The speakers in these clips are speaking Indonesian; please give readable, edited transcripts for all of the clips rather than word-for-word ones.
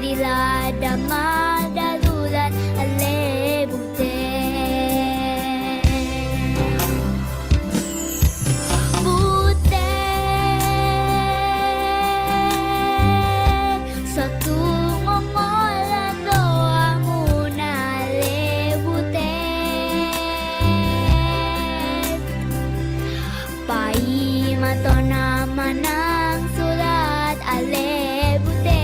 Marilada madalulan alebute Bute Satu ngomolan doa muna lebute Pai mato naman ang sulat alebute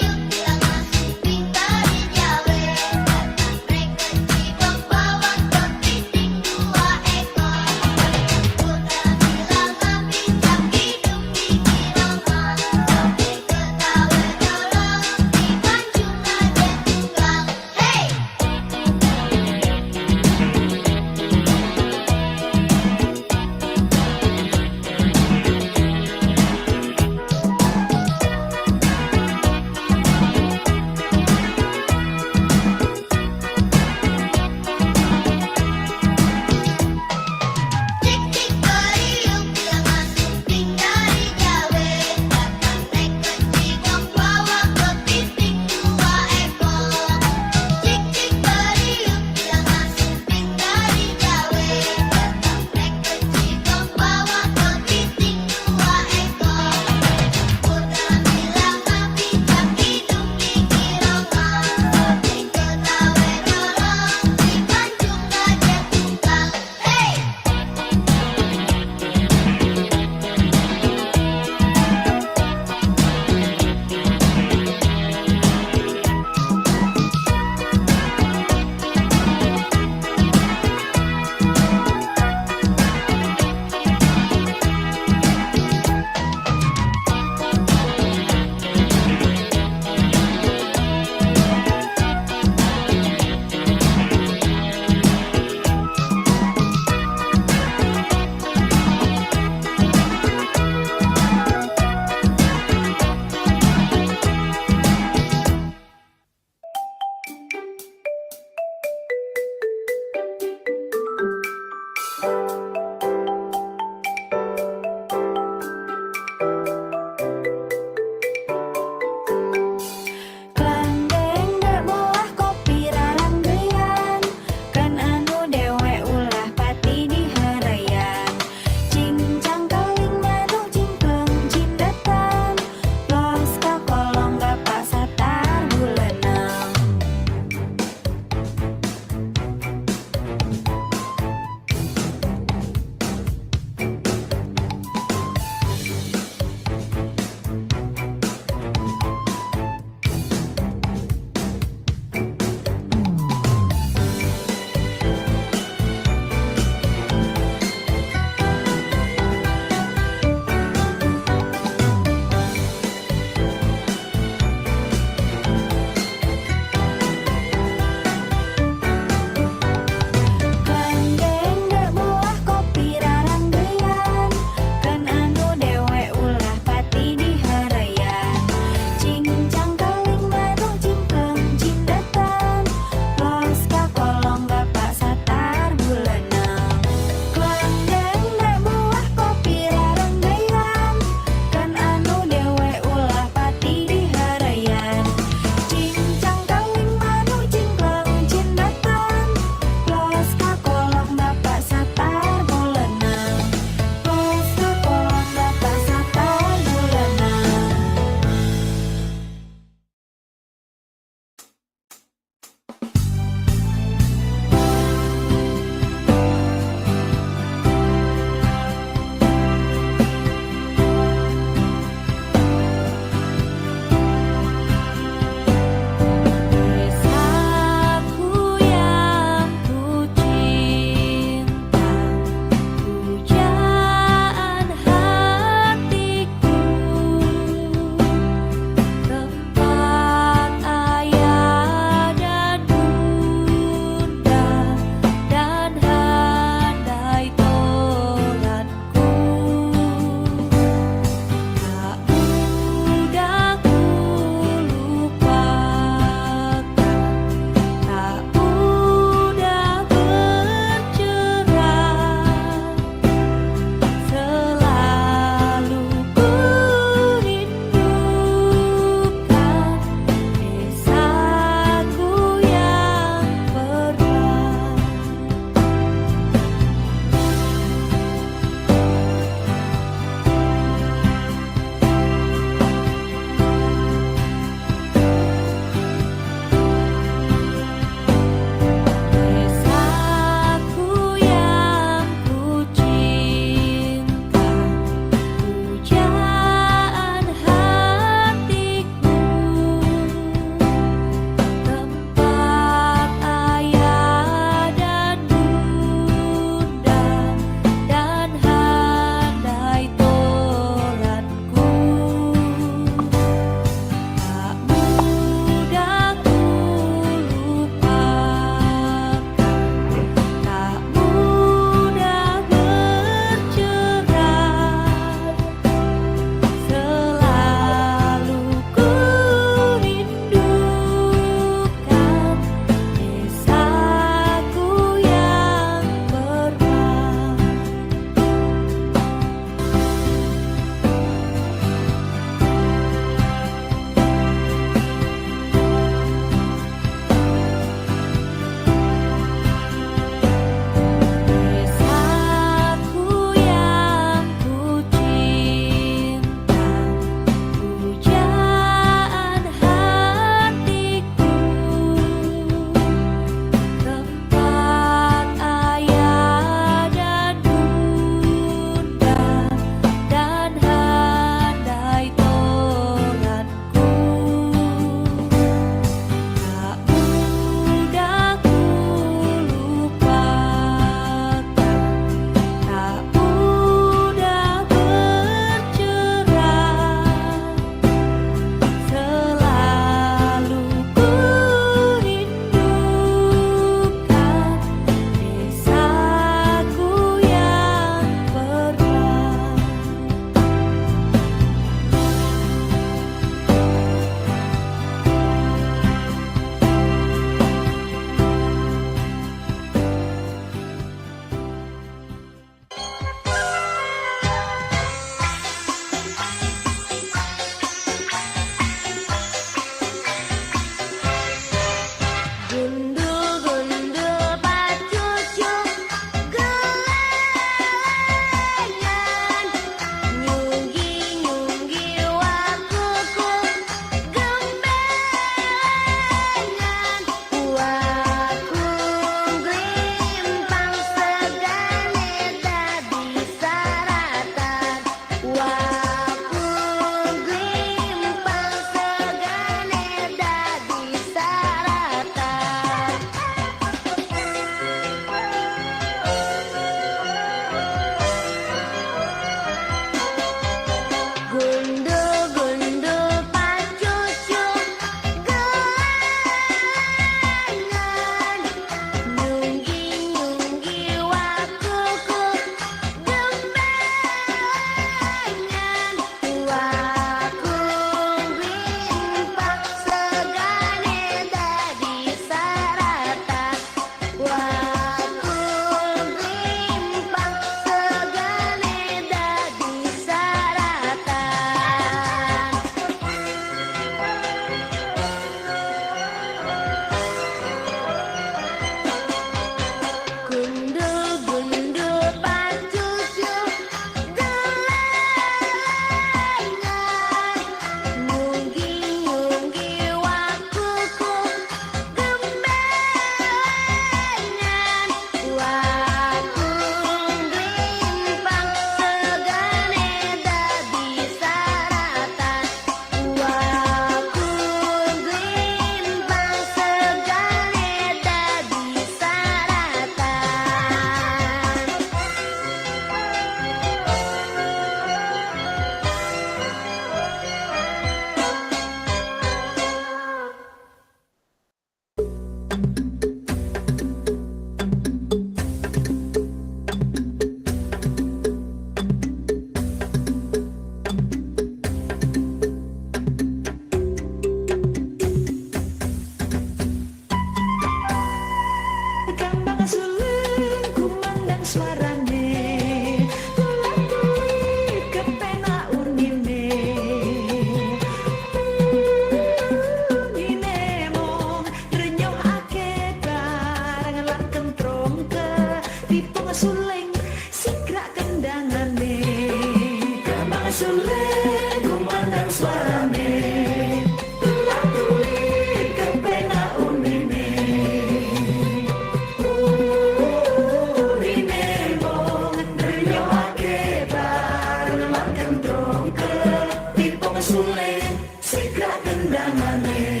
Sule, segera kendangane.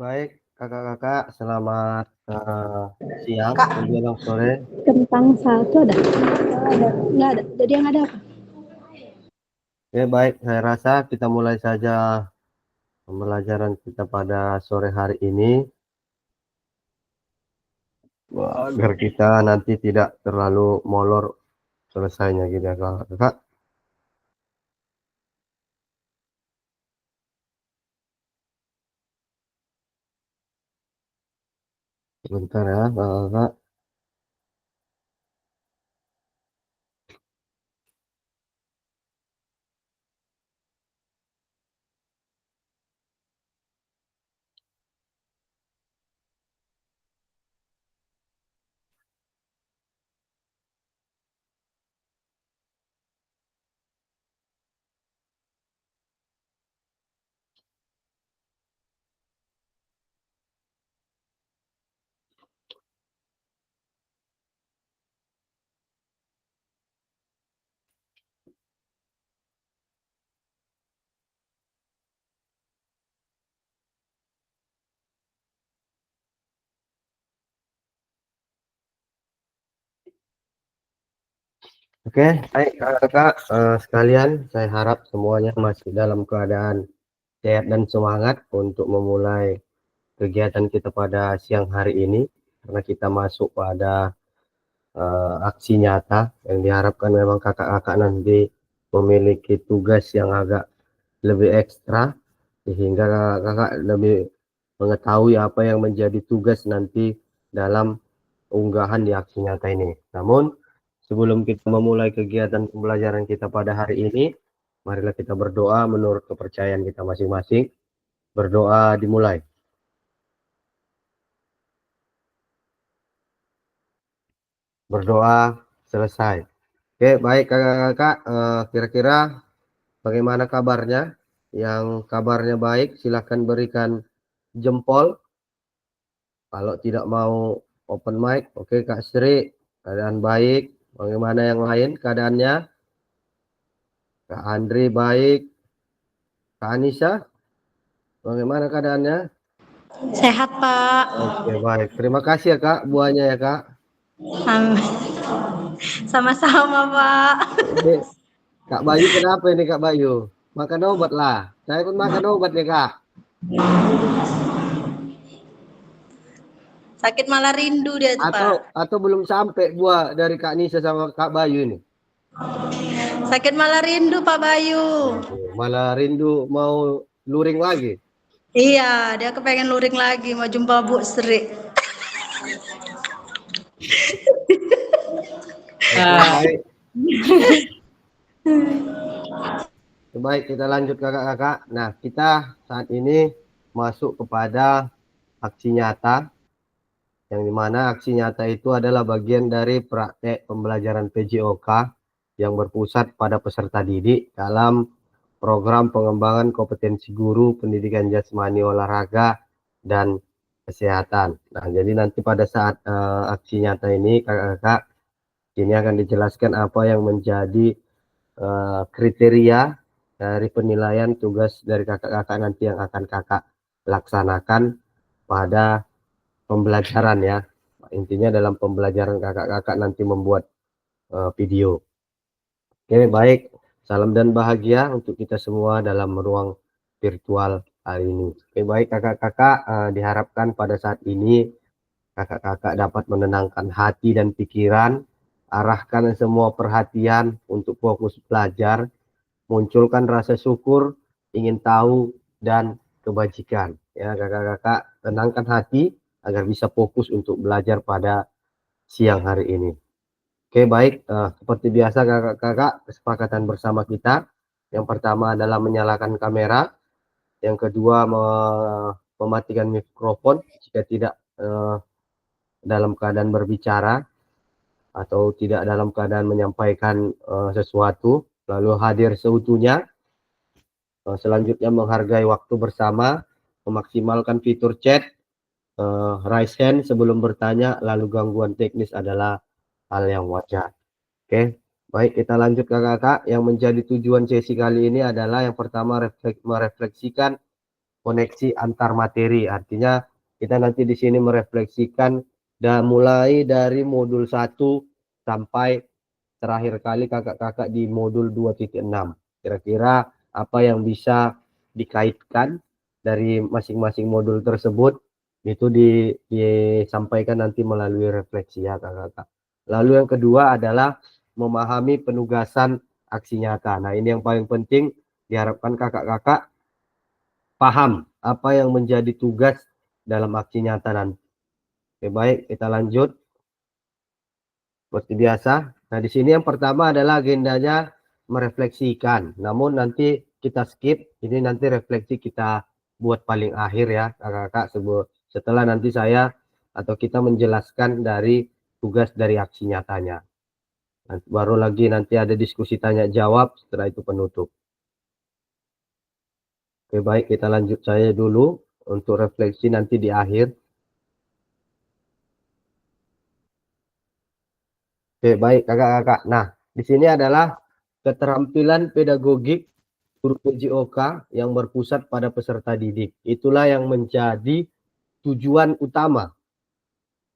baik kakak-kakak, selamat siang Kak, menjelang sore. tentang satu ada? Nggak ada. Jadi yang ada apa? Oke, baik, saya rasa kita mulai saja pembelajaran kita pada sore hari ini. Agar kita nanti tidak terlalu molor selesainya gitu ya kakak. Sebentar ya kakak. Oke, baik kakak sekalian, saya harap semuanya masih dalam keadaan sehat dan semangat untuk memulai kegiatan kita pada siang hari ini, karena kita masuk pada aksi nyata yang diharapkan memang kakak-kakak nanti memiliki tugas yang agak lebih ekstra, sehingga kakak lebih mengetahui apa yang menjadi tugas nanti dalam unggahan di aksi nyata ini. Namun sebelum kita memulai kegiatan pembelajaran kita pada hari ini, marilah kita berdoa menurut kepercayaan kita masing-masing. Berdoa dimulai. Berdoa selesai. Oke, baik kakak-kakak, kira-kira bagaimana kabarnya? Yang kabarnya baik, silahkan berikan jempol. Kalau tidak mau open mic, oke Kak Sri, keadaan baik. Bagaimana yang lain keadaannya? Kak Andri baik. Kak Anissa, bagaimana keadaannya? Sehat, Pak. Oke, baik. Terima kasih ya Kak, buahnya ya Kak. Sama-sama, Pak. Oke, Kak Bayu kenapa ini Kak Bayu? Makan obat lah. Saya pun makan obat ya Kak. Sakit malah rindu dia tuh, Pak. Atau belum sampai buah dari Kak Nisa sama Kak Bayu ini. Sakit malah rindu, Pak Bayu. Malah rindu mau luring lagi. Iya, dia kepengen luring lagi, mau jumpa Bu Sri. Baik. Baik, kita lanjut kakak-kakak. Nah, kita saat ini masuk kepada aksi nyata, yang dimana aksi nyata itu adalah bagian dari praktek pembelajaran PJOK yang berpusat pada peserta didik dalam program pengembangan kompetensi guru pendidikan jasmani olahraga dan kesehatan. Nah, jadi nanti pada saat aksi nyata ini kakak-kakak ini akan dijelaskan apa yang menjadi kriteria dari penilaian tugas dari kakak-kakak nanti yang akan kakak laksanakan pada pembelajaran ya. Intinya dalam pembelajaran kakak-kakak nanti membuat video. Oke, baik. Salam dan bahagia untuk kita semua dalam ruang virtual hari ini. Oke, baik kakak-kakak, diharapkan pada saat ini kakak-kakak dapat menenangkan hati dan pikiran, arahkan semua perhatian untuk fokus belajar, munculkan rasa syukur, ingin tahu, dan kebajikan. Ya, kakak-kakak tenangkan hati agar bisa fokus untuk belajar pada siang hari ini. Oke, baik. Seperti biasa kakak-kakak, kesepakatan bersama kita. Yang pertama adalah menyalakan kamera. Yang kedua mematikan mikrofon jika tidak dalam keadaan berbicara atau tidak dalam keadaan menyampaikan sesuatu. Lalu hadir seutuhnya. Selanjutnya menghargai waktu bersama, memaksimalkan fitur chat, raise hand sebelum bertanya, lalu gangguan teknis adalah hal yang wajar. Oke, baik kita lanjut kakak-kakak. Yang menjadi tujuan sesi kali ini adalah yang pertama merefleksikan koneksi antar materi. Artinya kita nanti di sini merefleksikan dan mulai dari modul 1 sampai terakhir kali kakak-kakak di modul 2.6. Kira-kira apa yang bisa dikaitkan dari masing-masing modul tersebut itu disampaikan nanti melalui refleksi ya kakak-kakak. Lalu yang kedua adalah memahami penugasan aksi nyata. Nah, ini yang paling penting, diharapkan kakak-kakak paham apa yang menjadi tugas dalam aksi nyata nanti. Oke, baik, kita lanjut. Seperti biasa. Nah, di sini yang pertama adalah agendanya merefleksikan. Namun nanti kita skip. Ini nanti refleksi kita buat paling akhir ya, kakak-kakak. Setelah nanti saya atau kita menjelaskan dari tugas dari aksi nyatanya. Baru lagi nanti ada diskusi tanya jawab, setelah itu penutup. Oke, baik, kita lanjut saya dulu untuk refleksi nanti di akhir. Oke, baik kakak-kakak. Nah, di sini adalah keterampilan pedagogik guru PJOK yang berpusat pada peserta didik. Itulah yang menjadi tujuan utama.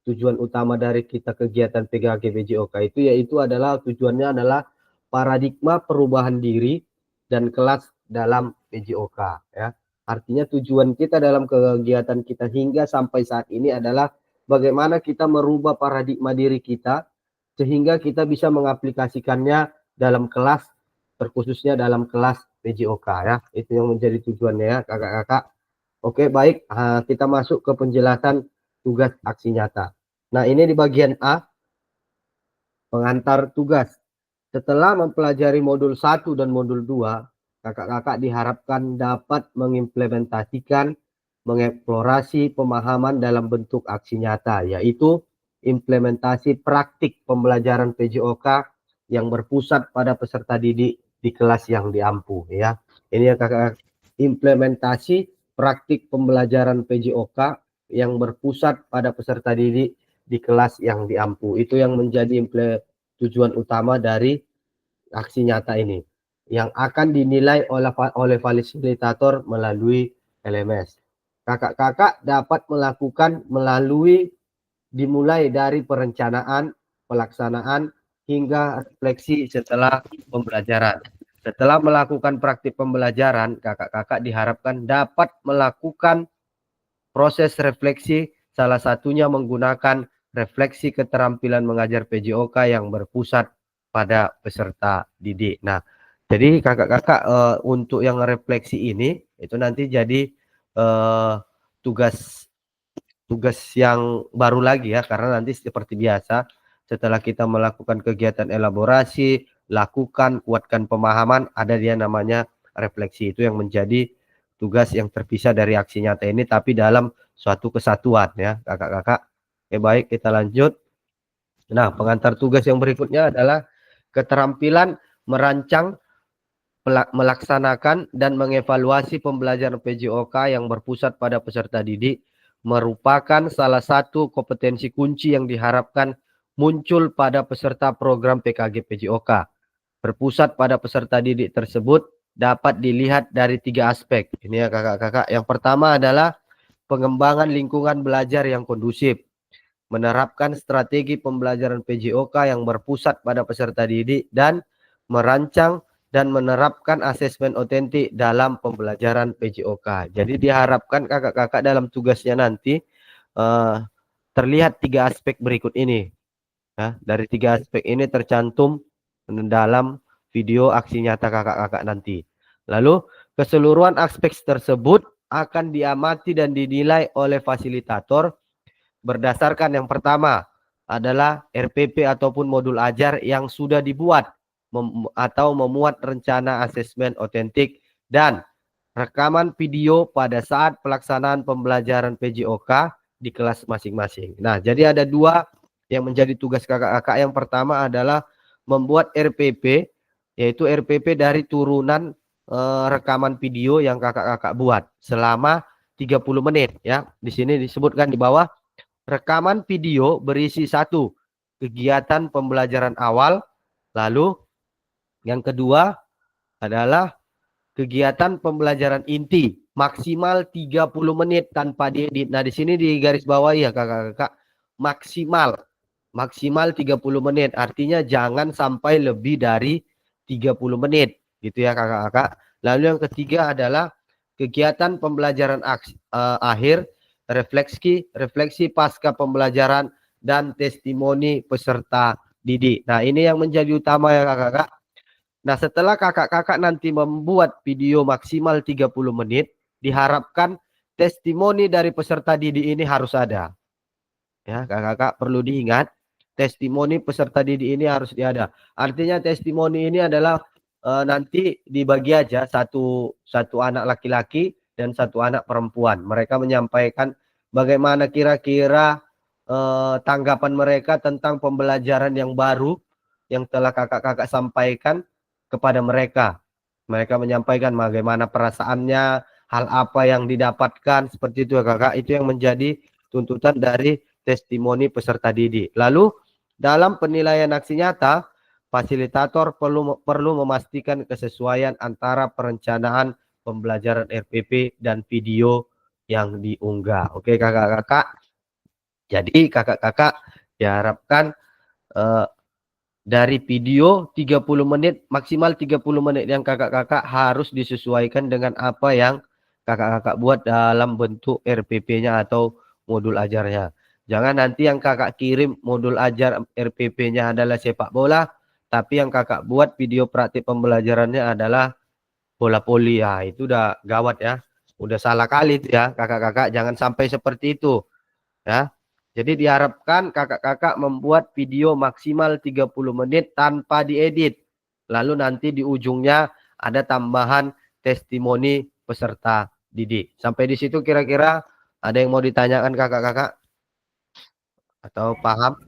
Tujuan utama dari kita kegiatan PKG PJOK itu yaitu adalah tujuannya adalah paradigma perubahan diri dan kelas dalam PJOK ya. Artinya tujuan kita dalam kegiatan kita hingga sampai saat ini adalah bagaimana kita merubah paradigma diri kita sehingga kita bisa mengaplikasikannya dalam kelas, terkhususnya dalam kelas PJOK ya. Itu yang menjadi tujuannya ya kakak-kakak. Oke, baik, kita masuk ke penjelasan tugas aksi nyata. Nah, ini di bagian A, pengantar tugas. Setelah mempelajari modul 1 dan modul 2, kakak-kakak diharapkan dapat mengimplementasikan, mengeksplorasi pemahaman dalam bentuk aksi nyata, yaitu implementasi praktik pembelajaran PJOK yang berpusat pada peserta didik di kelas yang diampu ya. Ini ya kakak, implementasi praktik pembelajaran PJOK yang berpusat pada peserta didik di kelas yang diampu. Itu yang menjadi tujuan utama dari aksi nyata ini yang akan dinilai oleh fasilitator melalui LMS. Kakak-kakak dapat melakukan dimulai dari perencanaan, pelaksanaan, hingga refleksi setelah pembelajaran. Setelah melakukan praktik pembelajaran, kakak-kakak diharapkan dapat melakukan proses refleksi, salah satunya menggunakan refleksi keterampilan mengajar PJOK yang berpusat pada peserta didik. Nah, jadi kakak-kakak untuk yang refleksi ini, itu nanti jadi tugas yang baru lagi ya, karena nanti seperti biasa setelah kita melakukan kegiatan elaborasi, lakukan, kuatkan pemahaman, ada dia namanya refleksi. Itu yang menjadi tugas yang terpisah dari aksi nyata ini, tapi dalam suatu kesatuan ya kakak-kakak. Oke, baik, kita lanjut. Nah, pengantar tugas yang berikutnya adalah keterampilan merancang, melaksanakan, dan mengevaluasi pembelajaran PJOK yang berpusat pada peserta didik merupakan salah satu kompetensi kunci yang diharapkan muncul pada peserta program PKG PJOK. Berpusat pada peserta didik tersebut dapat dilihat dari 3 aspek. Ini ya kakak-kakak. Yang pertama adalah pengembangan lingkungan belajar yang kondusif. Menerapkan strategi pembelajaran PJOK yang berpusat pada peserta didik dan merancang dan menerapkan asesmen otentik dalam pembelajaran PJOK. Jadi diharapkan kakak-kakak dalam tugasnya nanti terlihat 3 aspek berikut ini. Nah, dari 3 aspek ini tercantum dalam video aksi nyata kakak-kakak nanti. Lalu keseluruhan aspek tersebut akan diamati dan dinilai oleh fasilitator berdasarkan yang pertama adalah RPP ataupun modul ajar yang sudah dibuat atau memuat rencana asesmen otentik dan rekaman video pada saat pelaksanaan pembelajaran PJOK di kelas masing-masing. Nah, jadi ada 2 yang menjadi tugas kakak-kakak. Yang pertama adalah membuat RPP, yaitu RPP dari turunan rekaman video yang kakak-kakak buat selama 30 menit ya. Di sini disebutkan di bawah, rekaman video berisi 1 kegiatan pembelajaran awal, lalu yang kedua adalah kegiatan pembelajaran inti maksimal 30 menit tanpa diedit. Nah, di sini di garis bawah ya kakak-kakak, maksimal 30 menit. Artinya jangan sampai lebih dari 30 menit gitu ya kakak-kakak. Lalu yang ketiga adalah kegiatan pembelajaran akhir, refleksi pasca pembelajaran, dan testimoni peserta didik. Nah, ini yang menjadi utama ya kakak-kakak. Nah, setelah kakak-kakak nanti membuat video maksimal 30 menit, diharapkan testimoni dari peserta didik ini harus ada. Ya, kakak-kakak perlu diingat, testimoni peserta didik ini harus ada. Artinya testimoni ini adalah nanti dibagi aja satu anak laki-laki dan satu anak perempuan. Mereka menyampaikan bagaimana kira-kira tanggapan mereka tentang pembelajaran yang baru yang telah kakak-kakak sampaikan kepada mereka. Mereka menyampaikan bagaimana perasaannya, hal apa yang didapatkan, seperti itu ya kakak. Itu yang menjadi tuntutan dari testimoni peserta didik. Lalu dalam penilaian aksi nyata, fasilitator perlu memastikan kesesuaian antara perencanaan pembelajaran RPP dan video yang diunggah. Oke kakak-kakak. Jadi kakak-kakak diharapkan dari video 30 menit, maksimal 30 menit yang kakak-kakak harus disesuaikan dengan apa yang kakak-kakak buat dalam bentuk RPP-nya atau modul ajarnya. Jangan nanti yang kakak kirim modul ajar RPP-nya adalah sepak bola, tapi yang kakak buat video praktik pembelajarannya adalah bola voli. Ya, itu udah gawat ya. Udah salah kali itu ya kakak-kakak. Jangan sampai seperti itu ya. Jadi diharapkan kakak-kakak membuat video maksimal 30 menit tanpa diedit. Lalu nanti di ujungnya ada tambahan testimoni peserta didik. Sampai di situ kira-kira ada yang mau ditanyakan kakak-kakak? Atau paham?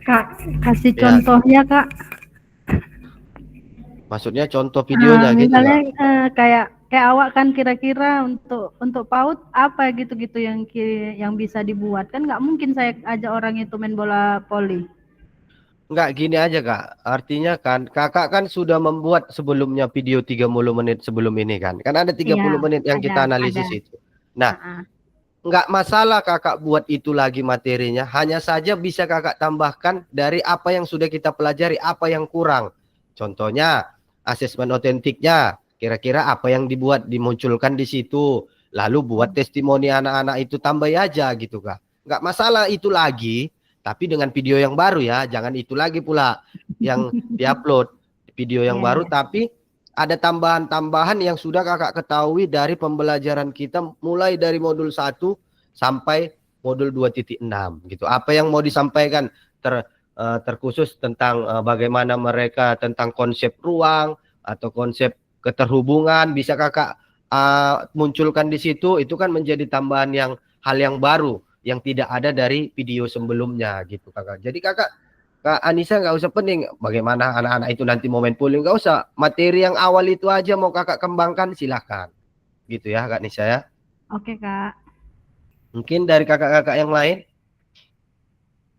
Kak, kasih Ya. contohnya Kak. Maksudnya contoh videonya gitu Misalnya Kak? kayak awak kan kira-kira untuk PAUD apa gitu-gitu yang bisa dibuat, kan nggak mungkin saya ajak orang itu main bola voli. Enggak, gini aja Kak. Artinya kan kakak kan sudah membuat sebelumnya video 30 menit sebelum ini kan. Kan ada 30 Iya, menit yang kita ada. analisis itu. Nah, Heeh. enggak masalah kakak buat itu lagi materinya. Hanya saja bisa kakak tambahkan dari apa yang sudah kita pelajari, apa yang kurang. Contohnya, asesmen otentiknya. Kira-kira apa yang dimunculkan di situ. Lalu buat testimoni anak-anak itu tambah aja gitu Kak. Enggak masalah itu lagi. Tapi dengan video yang baru ya, jangan itu lagi pula yang diupload video yang Iya, baru, iya. tapi ada tambahan-tambahan yang sudah kakak ketahui dari pembelajaran kita mulai dari modul 1 sampai modul 2.6 gitu. Apa yang mau disampaikan terkhusus tentang bagaimana mereka tentang konsep ruang atau konsep keterhubungan bisa kakak munculkan di situ, itu kan menjadi tambahan hal yang baru yang tidak ada dari video sebelumnya gitu kakak. Jadi Kak Anissa nggak usah pening bagaimana anak-anak itu nanti mau main pooling, nggak usah. Materi yang awal itu aja mau kakak kembangkan silahkan. Gitu ya Kak Nisa ya. Oke Kak. Mungkin dari kakak-kakak yang lain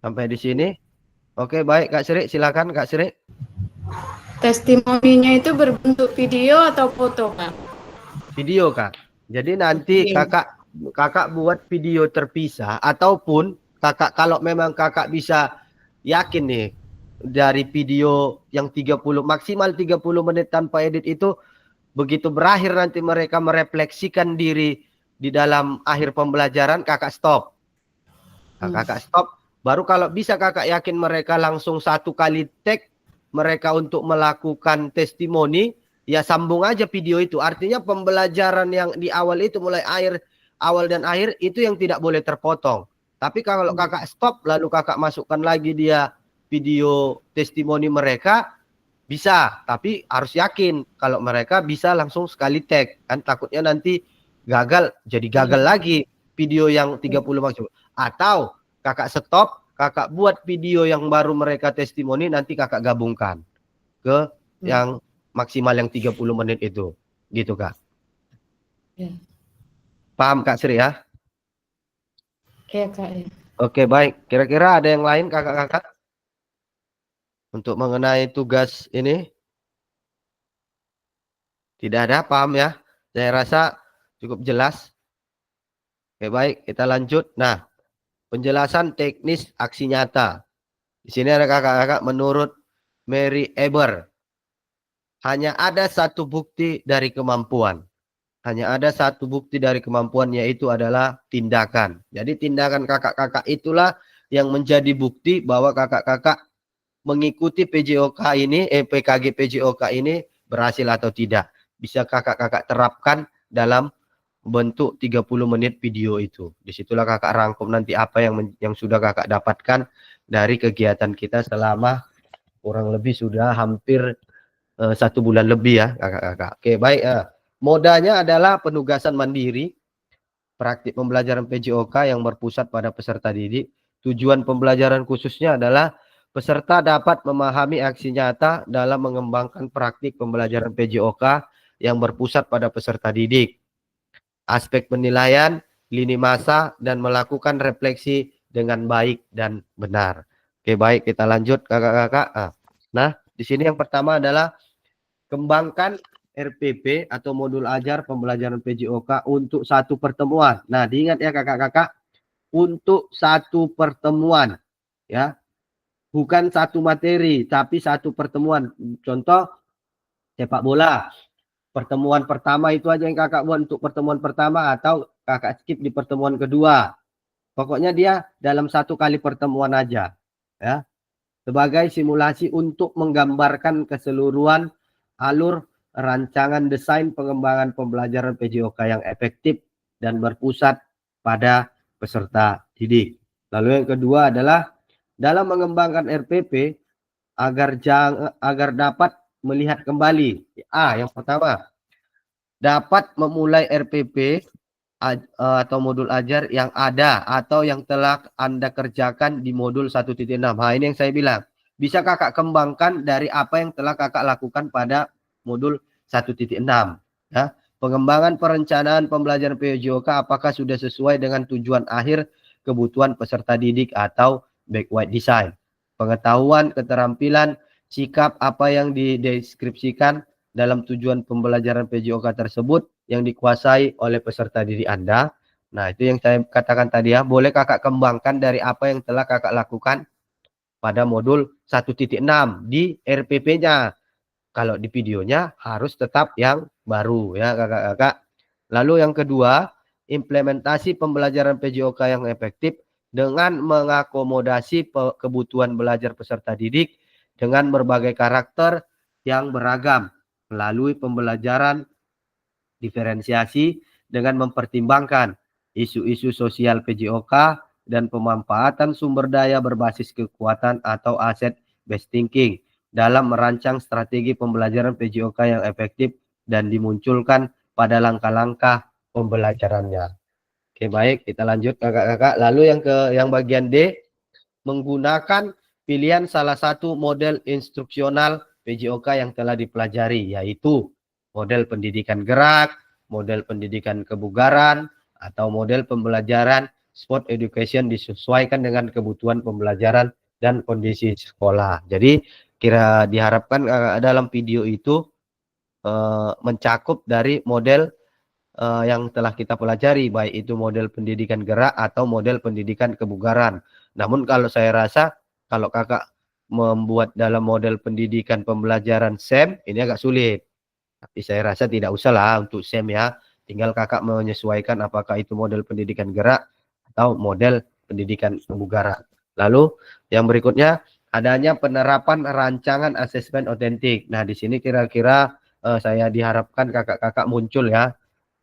sampai di sini. Oke baik Kak Sri, silakan Kak Sri. Testimoninya itu berbentuk video atau foto, Kak? Video Kak. Jadi nanti kakak buat video terpisah ataupun kakak kalau memang kakak bisa yakin nih dari video yang 30 maksimal 30 menit tanpa edit itu begitu berakhir nanti mereka merefleksikan diri di dalam akhir pembelajaran kakak stop. Kakak stop baru kalau bisa kakak yakin mereka langsung satu kali tag mereka untuk melakukan testimoni ya sambung aja video itu. Artinya pembelajaran yang di awal itu mulai awal dan akhir itu yang tidak boleh terpotong. Tapi kalau kakak stop lalu kakak masukkan lagi dia video testimoni mereka bisa, tapi harus yakin kalau mereka bisa langsung sekali tag. Kan takutnya nanti gagal, jadi gagal lagi video yang 30 maksud. Atau kakak stop, kakak buat video yang baru mereka testimoni nanti kakak gabungkan ke yang maksimal yang 30 menit itu. Gitu Kak. Ya. Paham Kak Sri ya? Iya, Kak. Ya. Oke baik. Kira-kira ada yang lain kakak-kakak? Untuk mengenai tugas ini? Tidak ada, paham ya? Saya rasa Cukup jelas? Oke, baik, kita lanjut. Nah, penjelasan teknis aksi nyata. Di sini ada kakak-kakak menurut Mary Eber. Hanya ada satu bukti dari kemampuan. Hanya ada satu bukti dari kemampuan, yaitu adalah tindakan. Jadi tindakan kakak-kakak itulah yang menjadi bukti bahwa kakak-kakak mengikuti PJOK ini, PKG PJOK ini berhasil atau tidak. Bisa kakak-kakak terapkan dalam bentuk 30 menit video itu. Disitulah kakak rangkum nanti apa yang sudah kakak dapatkan dari kegiatan kita selama kurang lebih sudah hampir 1 bulan lebih ya kakak-kakak. Oke, baik. Modanya adalah penugasan mandiri, praktik pembelajaran PJOK yang berpusat pada peserta didik. Tujuan pembelajaran khususnya adalah peserta dapat memahami aksi nyata dalam mengembangkan praktik pembelajaran PJOK yang berpusat pada peserta didik. Aspek penilaian, lini masa, dan melakukan refleksi dengan baik dan benar. Oke, baik, kita lanjut kakak-kakak. Nah, di sini yang pertama adalah kembangkan RPP atau modul ajar pembelajaran PJOK untuk satu pertemuan. Nah, diingat ya kakak-kakak, untuk satu pertemuan ya. Bukan satu materi, tapi satu pertemuan. Contoh sepak bola. Pertemuan pertama itu aja yang kakak buat untuk pertemuan pertama, atau kakak skip di pertemuan kedua. Pokoknya dia dalam satu kali pertemuan aja ya. Sebagai simulasi untuk menggambarkan keseluruhan alur rancangan desain pengembangan pembelajaran PJOK yang efektif dan berpusat pada peserta didik. Lalu yang kedua adalah dalam mengembangkan RPP agar dapat melihat kembali. Yang pertama, dapat memulai RPP atau modul ajar yang ada atau yang telah Anda kerjakan di modul 1.6. Nah, ini yang saya bilang. Bisa kakak kembangkan dari apa yang telah kakak lakukan pada modul 1.6. Ya. Pengembangan perencanaan pembelajaran PJOK apakah sudah sesuai dengan tujuan akhir kebutuhan peserta didik atau backward design. Pengetahuan, keterampilan, sikap apa yang dideskripsikan dalam tujuan pembelajaran PJOK tersebut yang dikuasai oleh peserta didik Anda. Nah, itu yang saya katakan tadi ya. Boleh kakak kembangkan dari apa yang telah kakak lakukan pada modul 1.6 di RPP-nya. Kalau di videonya harus tetap yang baru ya kakak-kakak. Lalu yang kedua, implementasi pembelajaran PJOK yang efektif dengan mengakomodasi kebutuhan belajar peserta didik dengan berbagai karakter yang beragam melalui pembelajaran diferensiasi dengan mempertimbangkan isu-isu sosial PJOK dan pemanfaatan sumber daya berbasis kekuatan atau aset based thinking dalam merancang strategi pembelajaran PJOK yang efektif dan dimunculkan pada langkah-langkah pembelajarannya. Oke, baik, kita lanjut kakak-kakak. Lalu yang bagian D, menggunakan pilihan salah satu model instruksional PJOK yang telah dipelajari, yaitu model pendidikan gerak, model pendidikan kebugaran, atau model pembelajaran sport education disesuaikan dengan kebutuhan pembelajaran dan kondisi sekolah. Jadi diharapkan dalam video itu mencakup dari model yang telah kita pelajari, baik itu model pendidikan gerak atau model pendidikan kebugaran. Namun kalau saya rasa kalau kakak membuat dalam model pendidikan pembelajaran SEM ini agak sulit. Tapi saya rasa tidak usah lah untuk SEM ya. Tinggal kakak menyesuaikan apakah itu model pendidikan gerak atau model pendidikan kebugaran. Lalu yang berikutnya, adanya penerapan rancangan asesmen otentik. Nah, di sini kira-kira saya diharapkan kakak-kakak muncul ya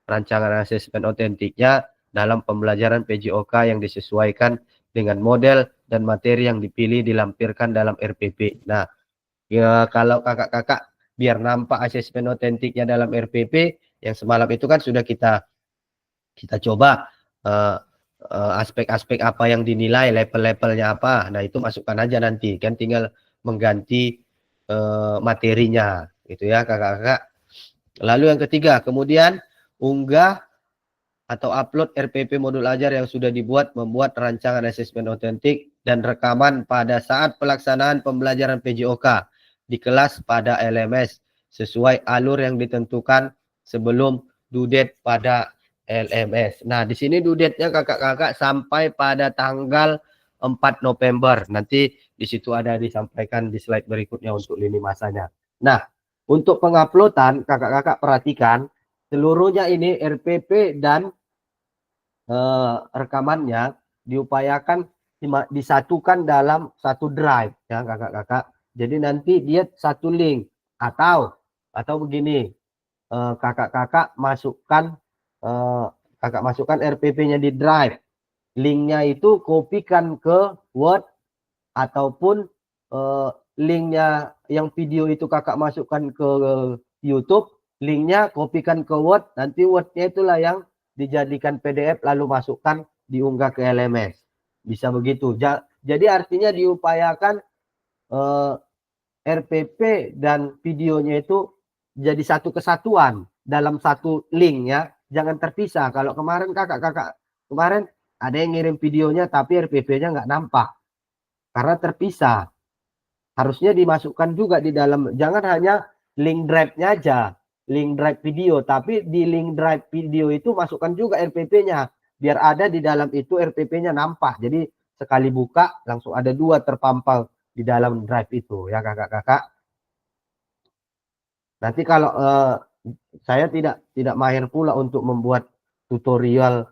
rancangan asesmen otentiknya dalam pembelajaran PJOK yang disesuaikan dengan model dan materi yang dipilih dilampirkan dalam RPP. Nah, ya, kalau kakak-kakak biar nampak asesmen otentiknya dalam RPP yang semalam itu kan sudah kita coba aspek-aspek apa yang dinilai, level-levelnya apa. Nah, itu masukkan aja nanti. Kan tinggal mengganti materinya gitu ya kakak-kakak. Lalu yang ketiga, kemudian unggah atau upload RPP modul ajar yang sudah membuat rancangan asesmen otentik dan rekaman pada saat pelaksanaan pembelajaran PJOK di kelas pada LMS sesuai alur yang ditentukan sebelum due date pada LMS. Nah, di sini due date-nya kakak-kakak sampai pada tanggal 4 November. Nanti di situ ada disampaikan di slide berikutnya untuk lini masanya. Nah, untuk penguploadan kakak-kakak perhatikan seluruhnya ini RPP dan rekamannya diupayakan disatukan dalam satu drive ya kakak-kakak. Jadi nanti dia satu link atau begini, kakak-kakak masukkan RPP-nya di drive, linknya itu kopikan ke Word ataupun linknya yang video itu kakak masukkan ke YouTube, linknya kopikan ke Word, nanti Word-nya itulah yang dijadikan PDF lalu masukkan diunggah ke LMS. Bisa begitu. Jadi artinya diupayakan RPP dan videonya itu jadi satu kesatuan dalam satu link ya. Jangan terpisah. Kalau kemarin kakak-kakak kemarin ada yang ngirim videonya tapi RPP-nya nggak nampak karena terpisah. Harusnya dimasukkan juga di dalam, jangan hanya link drive-nya aja, link drive video, tapi di link drive video itu masukkan juga RPP-nya biar ada di dalam itu RPP-nya nampak. Jadi sekali buka langsung ada dua terpampang di dalam drive itu ya kakak-kakak. Nanti kalau saya tidak mahir pula untuk membuat tutorial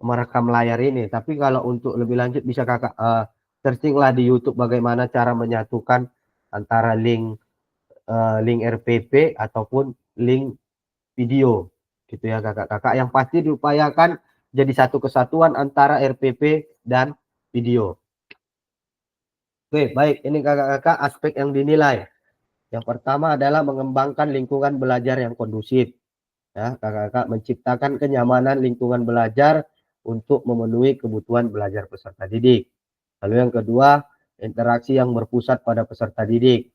merekam layar ini, tapi kalau untuk lebih lanjut bisa kakak searchinglah di YouTube bagaimana cara menyatukan antara link RPP ataupun link video gitu ya kakak-kakak. Yang pasti diupayakan jadi satu kesatuan antara RPP dan video. Oke, baik, ini kakak-kakak aspek yang dinilai. Yang pertama adalah mengembangkan lingkungan belajar yang kondusif. Ya, kakak-kakak menciptakan kenyamanan lingkungan belajar untuk memenuhi kebutuhan belajar peserta didik. Lalu yang kedua, interaksi yang berpusat pada peserta didik.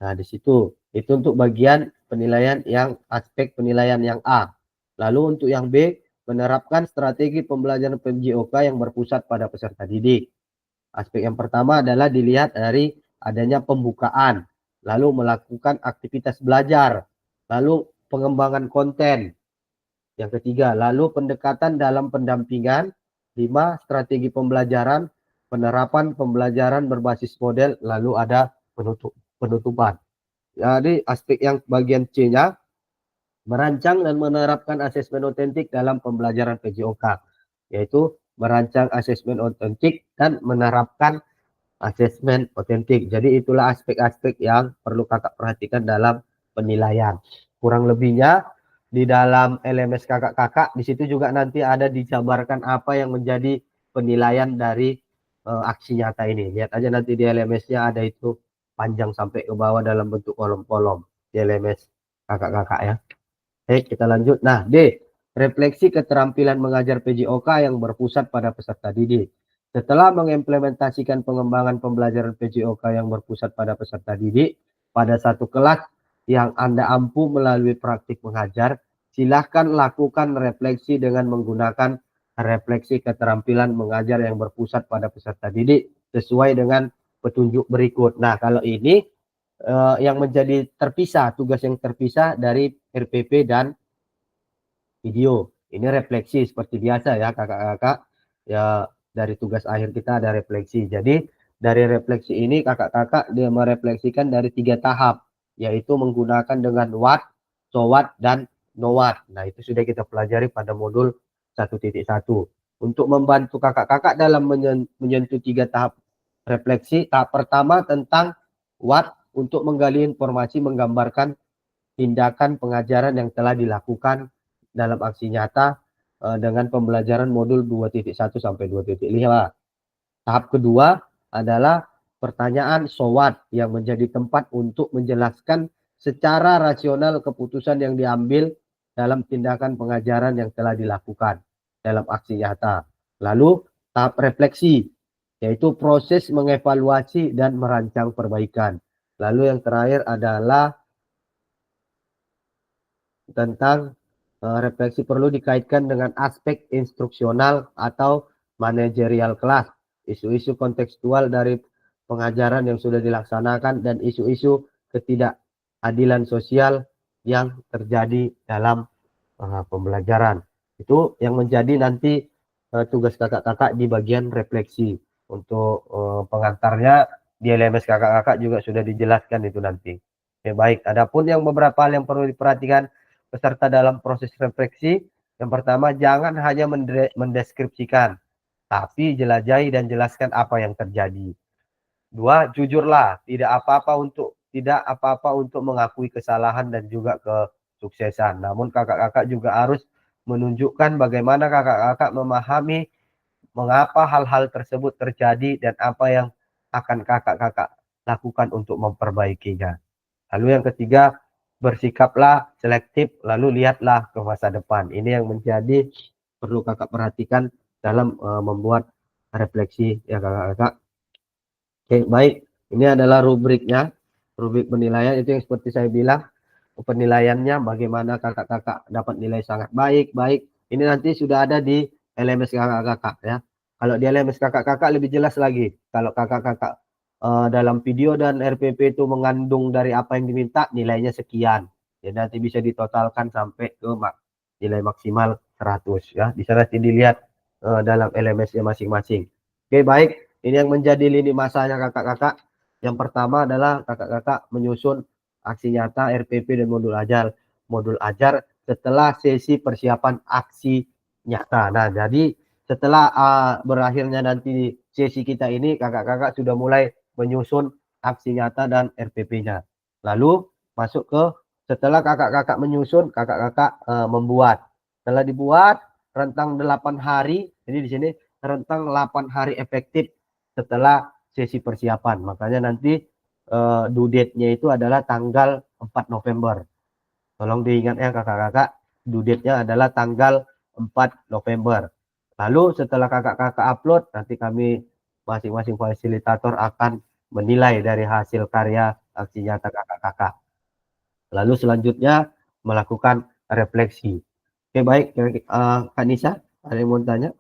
Nah, di situ itu untuk bagian penilaian yang aspek penilaian yang A. Lalu untuk yang B, menerapkan strategi pembelajaran PMJOK yang berpusat pada peserta didik. Aspek yang pertama adalah dilihat dari adanya pembukaan, lalu melakukan aktivitas belajar, lalu pengembangan konten. Yang ketiga, lalu pendekatan dalam pendampingan. 5, strategi pembelajaran, penerapan pembelajaran berbasis model, lalu ada penutupan. Jadi aspek yang bagian C-nya, merancang dan menerapkan asesmen otentik dalam pembelajaran PJOK, yaitu merancang asesmen otentik dan menerapkan asesmen otentik. Jadi itulah aspek-aspek yang perlu kakak perhatikan dalam penilaian. Kurang lebihnya di dalam LMS kakak-kakak di situ juga nanti ada dijabarkan apa yang menjadi penilaian dari aksi nyata ini. Lihat aja nanti di LMS-nya ada itu panjang sampai ke bawah dalam bentuk kolom-kolom di LMS kakak-kakak ya. Oke, kita lanjut. Nah, D, refleksi keterampilan mengajar PJOK yang berpusat pada peserta didik. Setelah mengimplementasikan pengembangan pembelajaran PJOK yang berpusat pada peserta didik pada satu kelas yang Anda ampu melalui praktik mengajar, silahkan lakukan refleksi dengan menggunakan refleksi keterampilan mengajar yang berpusat pada peserta didik sesuai dengan petunjuk berikut. Nah, kalau ini yang menjadi terpisah, tugas yang terpisah dari RPP dan video. Ini refleksi seperti biasa ya kakak-kakak. Ya, dari tugas akhir kita ada refleksi. Jadi dari refleksi ini kakak-kakak dia merefleksikan dari 3 tahap, yaitu menggunakan dengan what, so what, dan no what. Nah, itu sudah kita pelajari pada modul 1.1. Untuk membantu kakak-kakak dalam menyentuh 3 tahap refleksi, tahap pertama tentang what, untuk menggali informasi menggambarkan tindakan pengajaran yang telah dilakukan dalam aksi nyata dengan pembelajaran modul 2.1 sampai 2.5. Tahap kedua adalah pertanyaan so what yang menjadi tempat untuk menjelaskan secara rasional keputusan yang diambil dalam tindakan pengajaran yang telah dilakukan dalam aksi nyata. Lalu tahap refleksi, yaitu proses mengevaluasi dan merancang perbaikan. Lalu yang terakhir adalah tentang refleksi perlu dikaitkan dengan aspek instruksional atau manajerial kelas, isu-isu kontekstual dari pengajaran yang sudah dilaksanakan, dan isu-isu ketidakadilan sosial yang terjadi dalam pembelajaran. Itu yang menjadi nanti tugas kakak-kakak di bagian refleksi. Untuk pengantarnya di LMS kakak-kakak juga sudah dijelaskan itu nanti. Oke, baik. Adapun yang beberapa hal yang perlu diperhatikan peserta dalam proses refleksi. Yang pertama, jangan hanya mendeskripsikan, tapi jelajahi dan jelaskan apa yang terjadi. 2, jujurlah, tidak apa-apa untuk mengakui kesalahan dan juga kesuksesan. Namun kakak-kakak juga harus menunjukkan bagaimana kakak-kakak memahami mengapa hal-hal tersebut terjadi dan apa yang akan kakak-kakak lakukan untuk memperbaikinya. Lalu yang ketiga, bersikaplah selektif, lalu lihatlah ke masa depan. Ini yang menjadi perlu kakak perhatikan dalam membuat refleksi ya kakak-kakak. Oke, baik. Ini adalah rubriknya. Rubrik penilaian itu yang seperti saya bilang. Penilaiannya bagaimana kakak-kakak dapat nilai sangat baik. Ini nanti sudah ada di LMS kakak-kakak ya. Kalau di LMS kakak-kakak lebih jelas lagi. Kalau kakak-kakak dalam video dan RPP itu mengandung dari apa yang diminta, nilainya sekian. Jadi nanti bisa ditotalkan sampai ke nilai maksimal 100 ya. Bisa nanti dilihat dalam LMS-nya masing-masing. Oke, baik. Ini yang menjadi lini masanya kakak-kakak. Yang pertama adalah kakak-kakak menyusun aksi nyata, RPP, dan modul ajar. Modul ajar setelah sesi persiapan aksi nyata. Nah, jadi setelah berakhirnya nanti sesi kita ini, kakak-kakak sudah mulai menyusun aksi nyata dan RPP-nya. Lalu masuk ke setelah kakak-kakak menyusun, kakak-kakak membuat. Setelah dibuat, rentang 8 hari, jadi di sini rentang 8 hari efektif setelah sesi persiapan. Makanya nanti due date-nya itu adalah tanggal 4 November. Tolong diingat ya kakak-kakak, due date-nya adalah tanggal 4 November. Lalu setelah kakak-kakak upload, nanti kami masing-masing fasilitator akan menilai dari hasil karya aksi nyata kakak-kakak. Lalu selanjutnya melakukan refleksi. Oke, baik. Kak Nisa, ada yang mau tanya?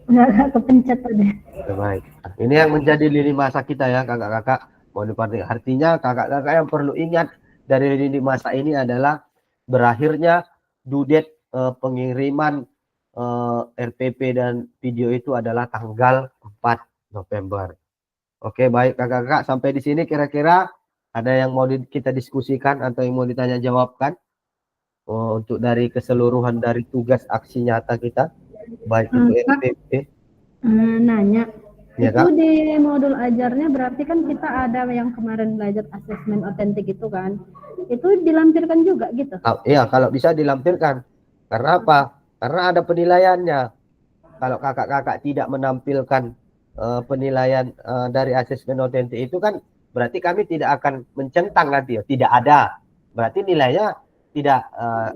Nggak kepencet tadi. Oke, baik. Ini yang menjadi lini masa kita ya kakak-kakak. Artinya kakak-kakak yang perlu ingat dari lini masa ini adalah berakhirnya due date pengiriman RPP dan video itu adalah tanggal 4 November. Oke, baik kakak-kakak, sampai di sini kira-kira ada yang mau kita diskusikan atau yang mau ditanya jawabkan untuk dari keseluruhan dari tugas aksi nyata kita, baik itu RPP. Nanya, Ya, itu Kak? di modul ajarnya berarti kan kita ada yang kemarin belajar asesmen otentik itu kan, itu dilampirkan juga gitu? Iya, kalau bisa dilampirkan. Karena apa? Karena ada penilaiannya. Kalau kakak-kakak tidak menampilkan penilaian dari asesmen otentik itu kan berarti kami tidak akan mencentang nanti ya. Tidak ada. Berarti nilainya tidak,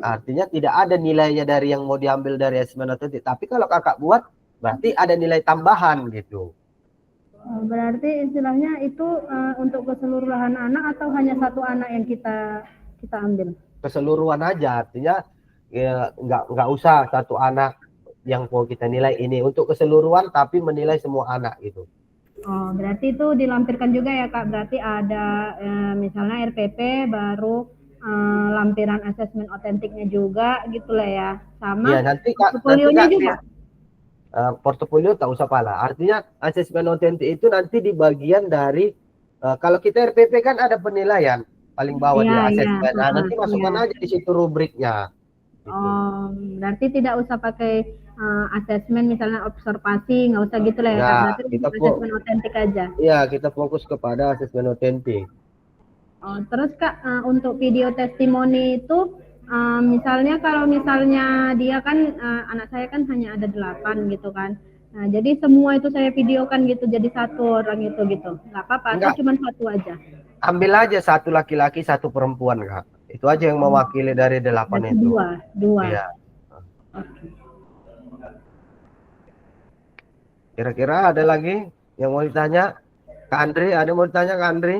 artinya tidak ada nilainya dari yang mau diambil dari asesmen otentik. Tapi kalau kakak buat, berarti ada nilai tambahan gitu. Berarti istilahnya itu untuk keseluruhan anak atau hanya satu anak yang kita ambil? Keseluruhan aja, artinya ya, nggak usah satu anak yang mau kita nilai ini, untuk keseluruhan tapi menilai semua anak gitu. Oh, berarti itu dilampirkan juga ya Kak, berarti ada misalnya RPP baru lampiran asesmen otentiknya juga gitu lah ya, sama Ya, nanti Kak, portfolionya juga. Portofolio tak usah pala. Artinya asesmen otentik itu nanti di bagian dari kalau kita RPP kan ada penilaian paling bawah Iya, dia iya. asesmen. Nah, nanti masukkan Iya. aja di situ rubriknya. Gitu. Oh, berarti tidak usah pakai asesmen misalnya observasi, nggak usah gitu lah ya Ya, Kak. Berarti kita asesmen otentik aja. Iya, kita fokus kepada asesmen otentik. Oh, terus Kak, untuk video testimoni itu misalnya kalau misalnya dia kan anak saya kan hanya ada 8 gitu kan. Nah, jadi semua itu saya videokan gitu jadi satu orang itu gitu. Nggak apa-apa atau cuma satu aja? Ambil aja satu laki-laki, satu perempuan, Kak. Itu aja yang mewakili dari 8 Berarti itu. Dua. Iya. Oke. Kira-kira ada lagi yang mau ditanya? Kak Andri, ada mau ditanya Kak Andri?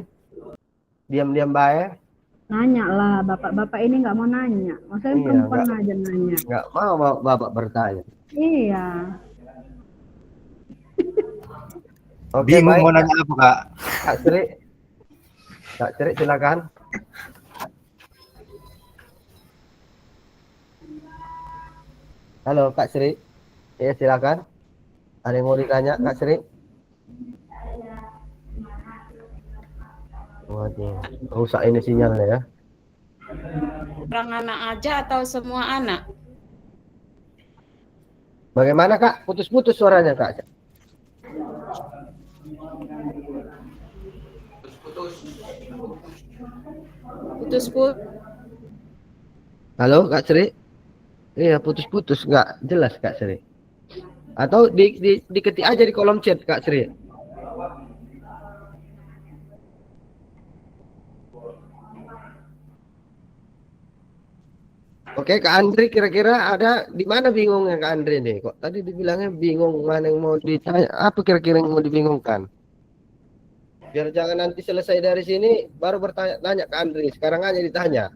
Diam-diam baik. Nanya lah, bapak-bapak ini nggak mau nanya. Maksudnya perempuan aja nanya. Nggak mau bapak bertanya. Iya. Oke, Bingung baik. mau nanya apa Kak? Kak Ceri silakan. Halo Kak Sri. Ya silakan. Ada yang mau ditanya Kak Sri? Waduh, rusak ini sinyalnya ya. Orang anak aja atau semua anak? Bagaimana Kak? Putus-putus suaranya Kak. Putus-putus. Halo Kak Sri. Iya putus-putus nggak jelas Kak Sri. Atau diketik aja di kolom chat Kak Sri. Oke Kak Andri kira-kira ada di mana bingungnya Kak Andri nih? Kok tadi dibilangnya bingung mana yang mau ditanya? Apa kira-kira yang mau dibingungkan? Biar jangan nanti selesai dari sini baru bertanya-tanya Kak Andri. Sekarang aja ditanya.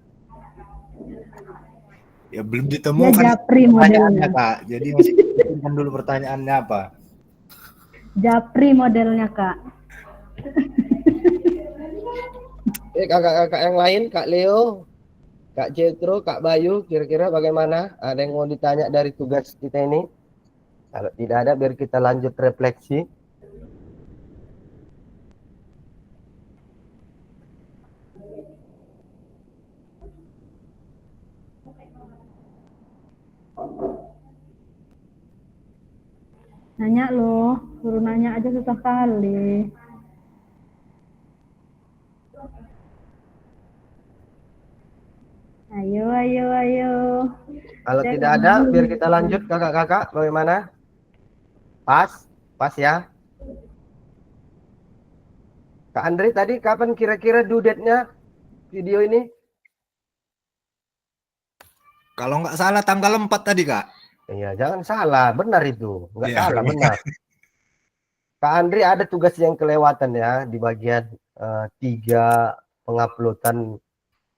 Ya belum Ya ditemukan Japri pertanyaannya, modelnya. Kak. Jadi masih pikirkan dulu pertanyaannya apa. Japri modelnya, Kak. Kakak-kakak yang lain, Kak Leo, Kak Jetro, Kak Bayu, kira-kira bagaimana? Ada yang mau ditanya dari tugas kita ini? Kalau tidak ada, biar kita lanjut refleksi. Nanya loh, suruh nanya aja susah kali. Ayo, ayo, ayo. Kalau Saya tidak nggak ada, mau. biar kita lanjut kakak-kakak. Bagaimana? Pas? Pas ya? Kak Andri tadi kapan kira-kira due date-nya video ini? Kalau nggak salah tanggal 4 tadi, Kak. Iya, jangan salah. Benar itu. Nggak Iya. salah, benar. Kak Andri ada tugas yang kelewatan ya di bagian 3 penguploadan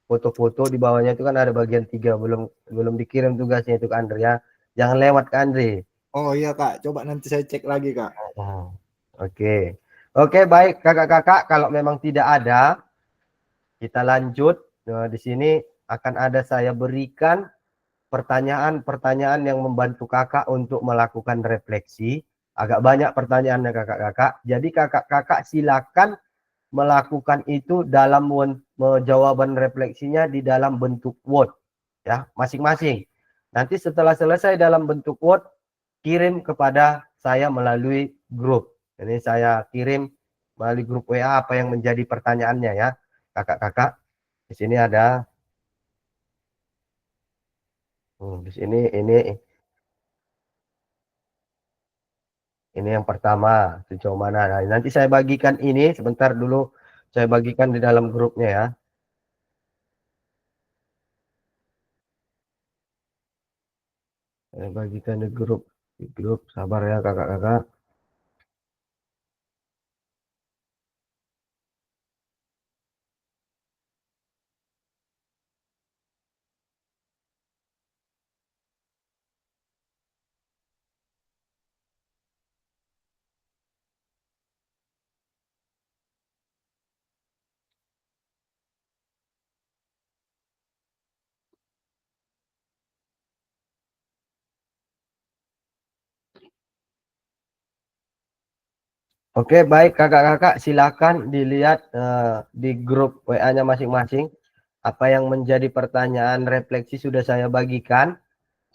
foto-foto di bawahnya itu kan ada bagian 3 belum belum dikirim tugasnya itu Kak Andri ya. Jangan lewat Kak Andri. Oh iya, Kak. Coba nanti saya cek lagi, Kak. Oh, oke. Oke, baik kakak-kakak kalau memang tidak ada kita lanjut. Nah, di sini akan ada saya berikan pertanyaan-pertanyaan yang membantu kakak untuk melakukan refleksi. Agak banyak pertanyaannya kakak-kakak. Jadi kakak-kakak silakan melakukan itu dalam jawaban refleksinya di dalam bentuk Word ya masing-masing. Nanti setelah selesai dalam bentuk Word kirim kepada saya melalui grup. Ini saya kirim melalui grup WA apa yang menjadi pertanyaannya ya kakak-kakak. Di sini ada di sini ini yang pertama sejauh mana. Nah, nanti saya bagikan ini sebentar dulu saya bagikan di dalam grupnya ya. Saya bagikan di grup sabar ya kakak-kakak. Oke, baik kakak-kakak, silakan dilihat di grup WA-nya masing-masing. Apa yang menjadi pertanyaan refleksi sudah saya bagikan.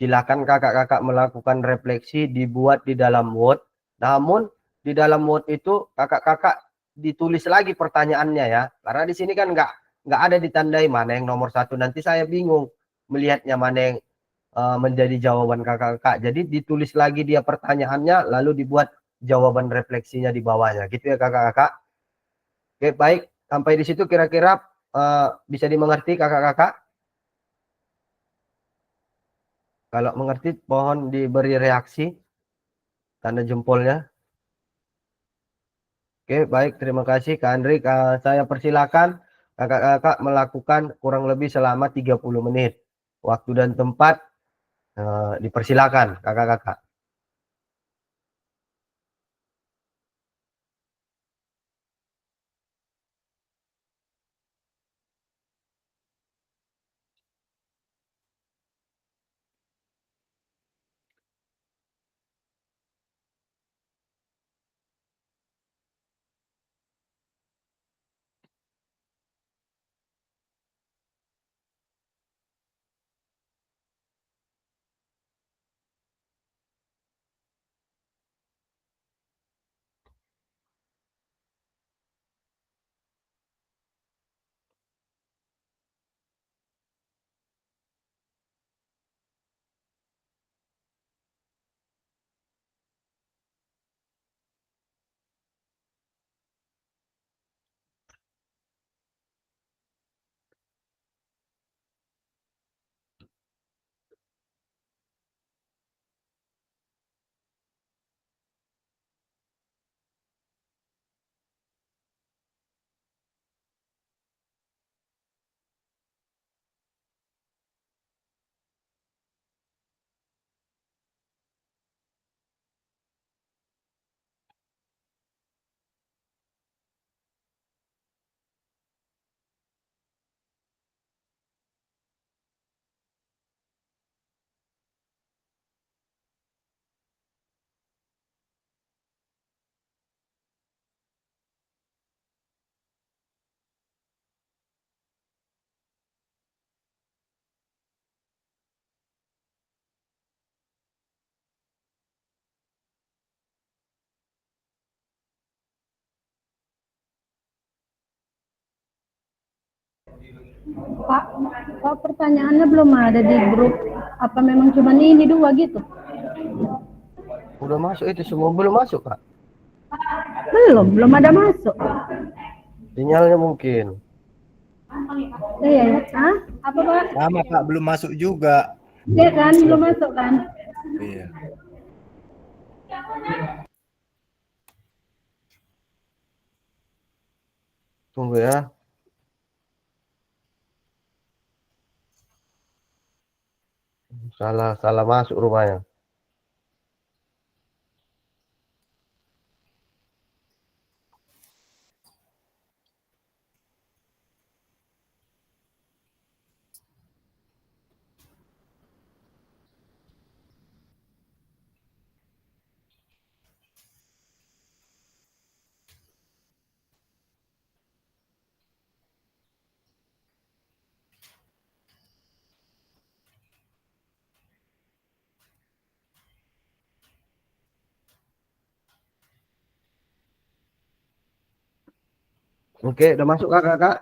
Silakan kakak-kakak melakukan refleksi dibuat di dalam Word. Namun di dalam Word itu kakak-kakak ditulis lagi pertanyaannya ya. Karena di sini kan nggak ada ditandai mana yang nomor satu. Nanti saya bingung melihatnya mana yang menjadi jawaban kakak-kakak. Jadi ditulis lagi dia pertanyaannya lalu dibuat jawaban refleksinya di bawahnya. Gitu ya kakak-kakak. Oke, baik. Sampai di situ kira-kira bisa dimengerti kakak-kakak? Kalau mengerti mohon diberi reaksi tanda jempolnya. Oke, baik. Terima kasih Kak Andri. Saya persilakan kakak-kakak melakukan kurang lebih selama 30 menit. Waktu dan tempat dipersilakan kakak-kakak. Pak, kok pertanyaannya belum ada di grup? Apa memang cuma ini dua gitu? Udah masuk itu semua belum masuk Kak? Belum ada masuk. Sinyalnya mungkin. Iya, ya. Hah? Apa Pak? Sama Kak, belum masuk juga. Iya kan, belum masuk kan? Iya. Tunggu ya. Salah masuk rumahnya. Oke, udah masuk Kak?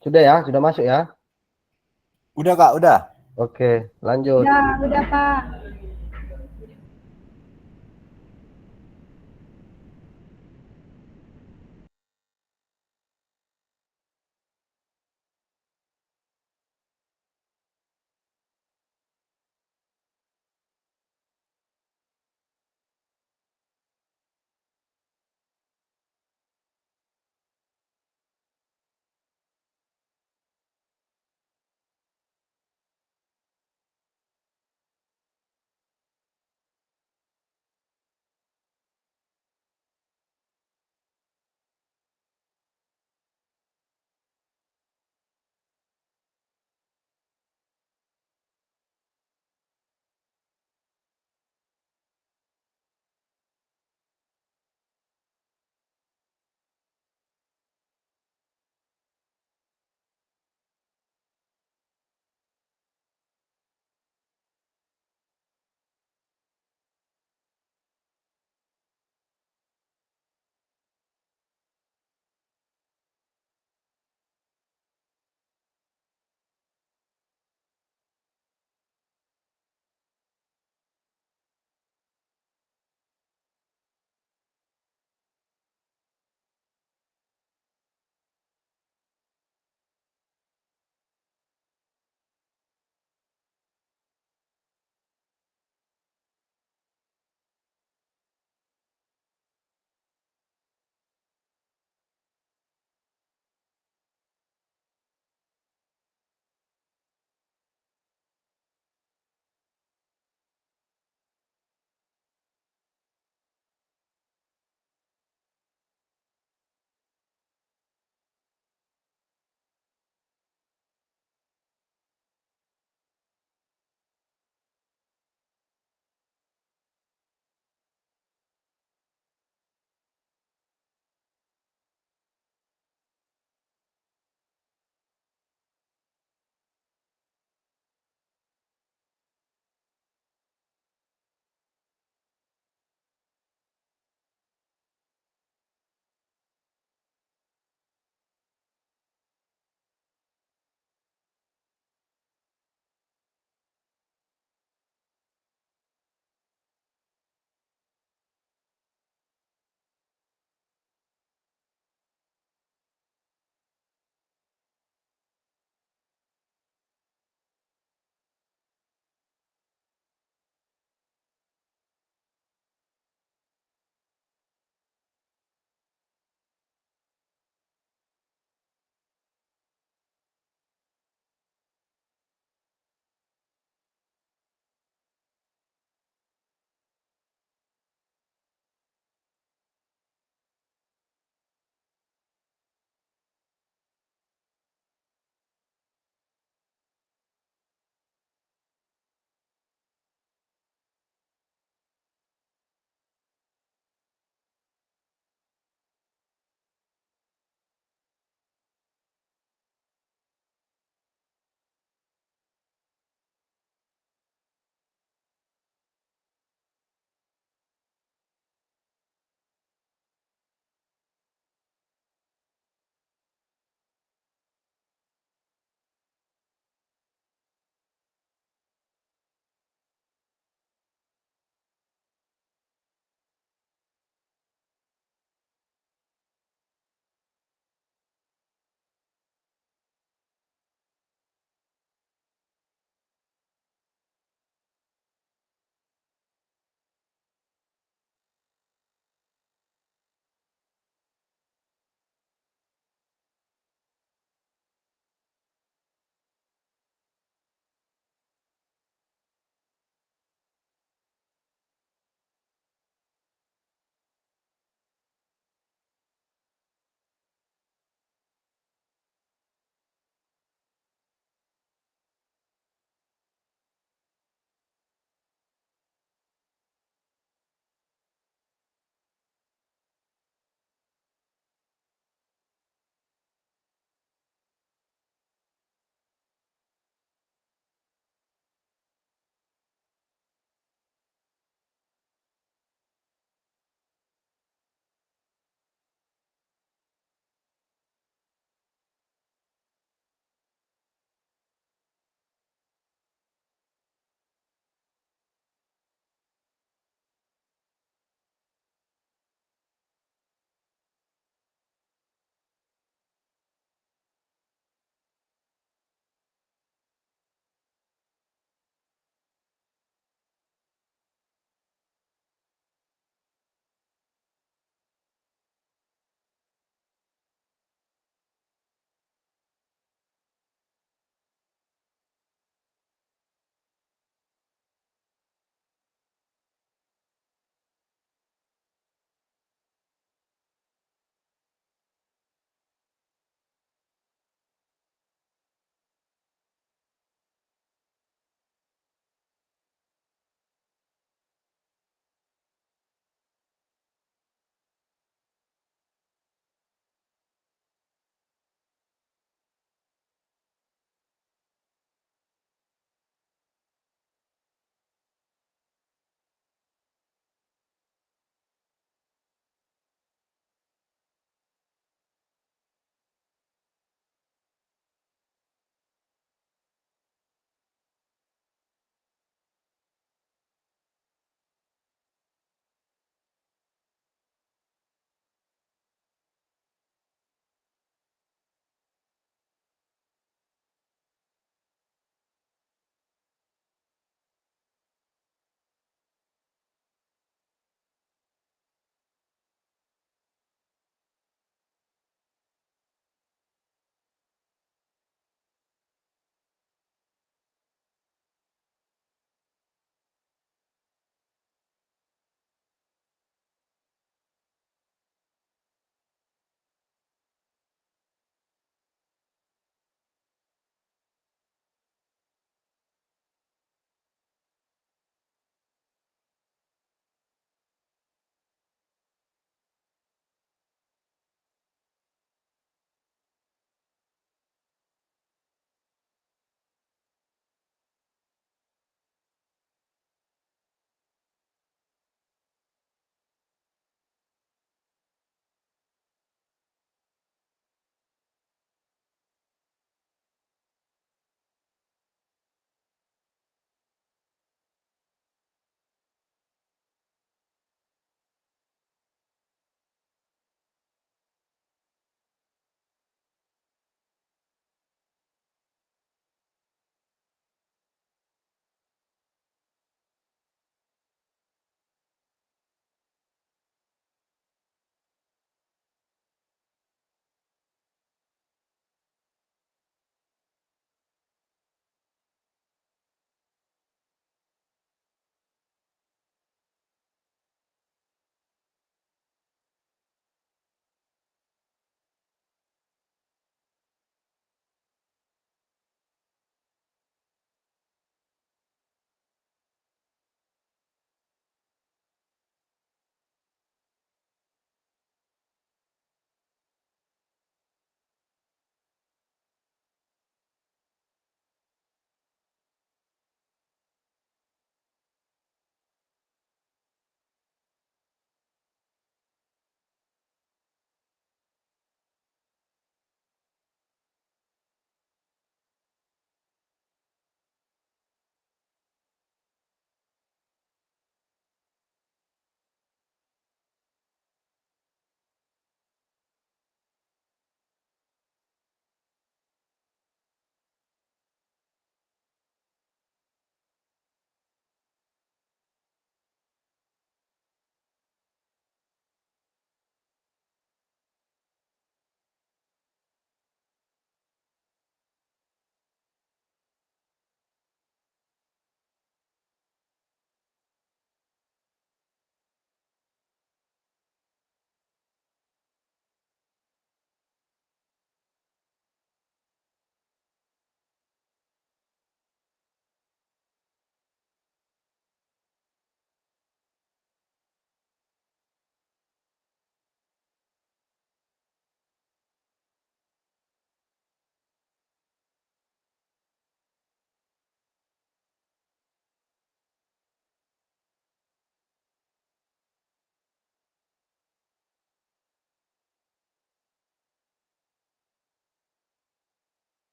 Sudah ya, sudah masuk ya. Udah Kak, udah. Oke, lanjut. Udah Pak.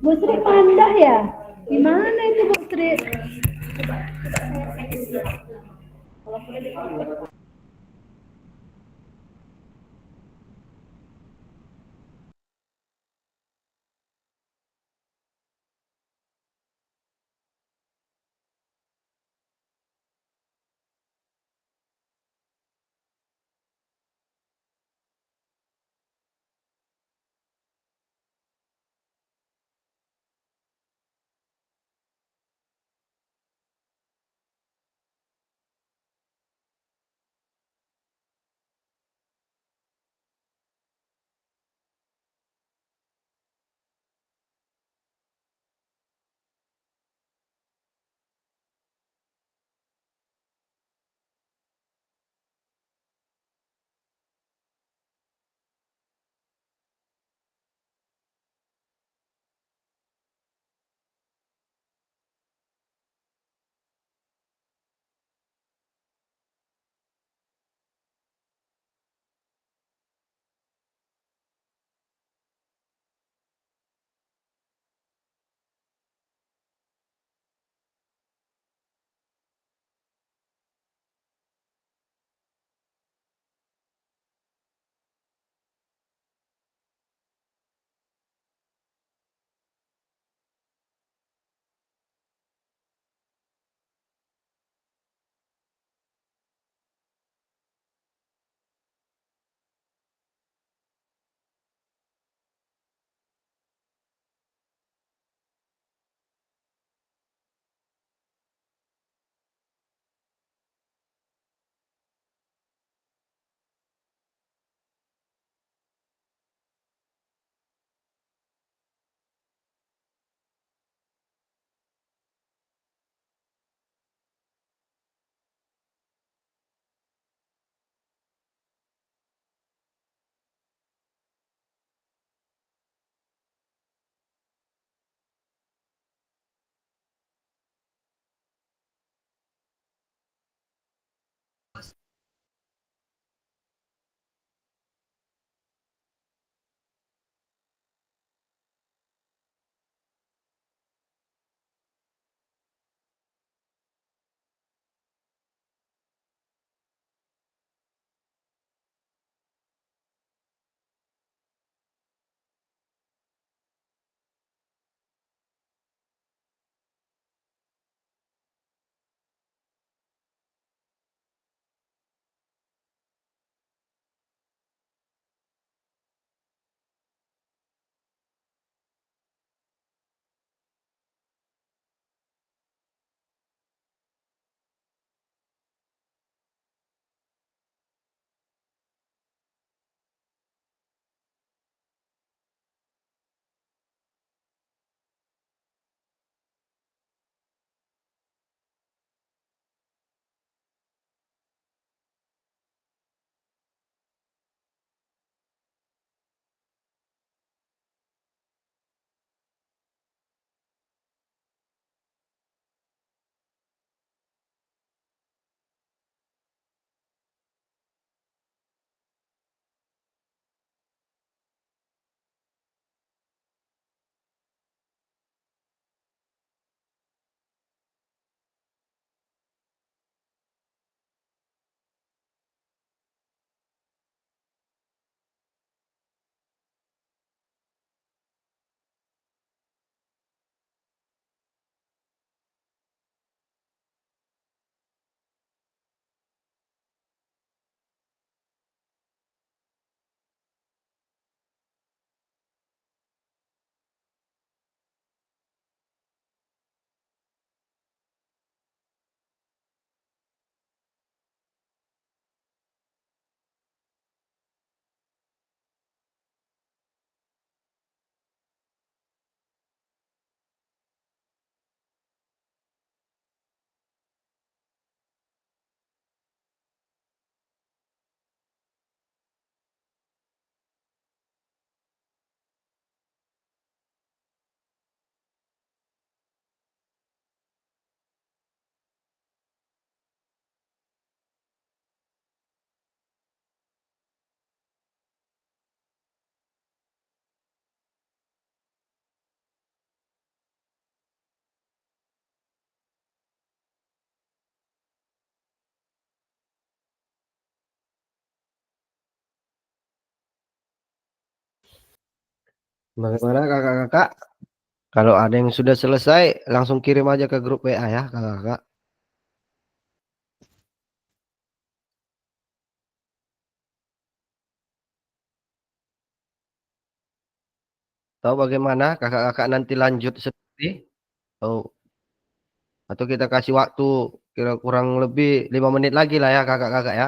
Bu Sri pandah ya? Gimana itu Bu Sri? Bagaimana kakak-kakak? Kalau ada yang sudah selesai, langsung kirim aja ke grup WA ya kakak-kakak. Tahu bagaimana kakak-kakak nanti lanjut sendiri? Oh, atau kita kasih waktu kira kurang lebih 5 menit lagi lah ya kakak-kakak ya.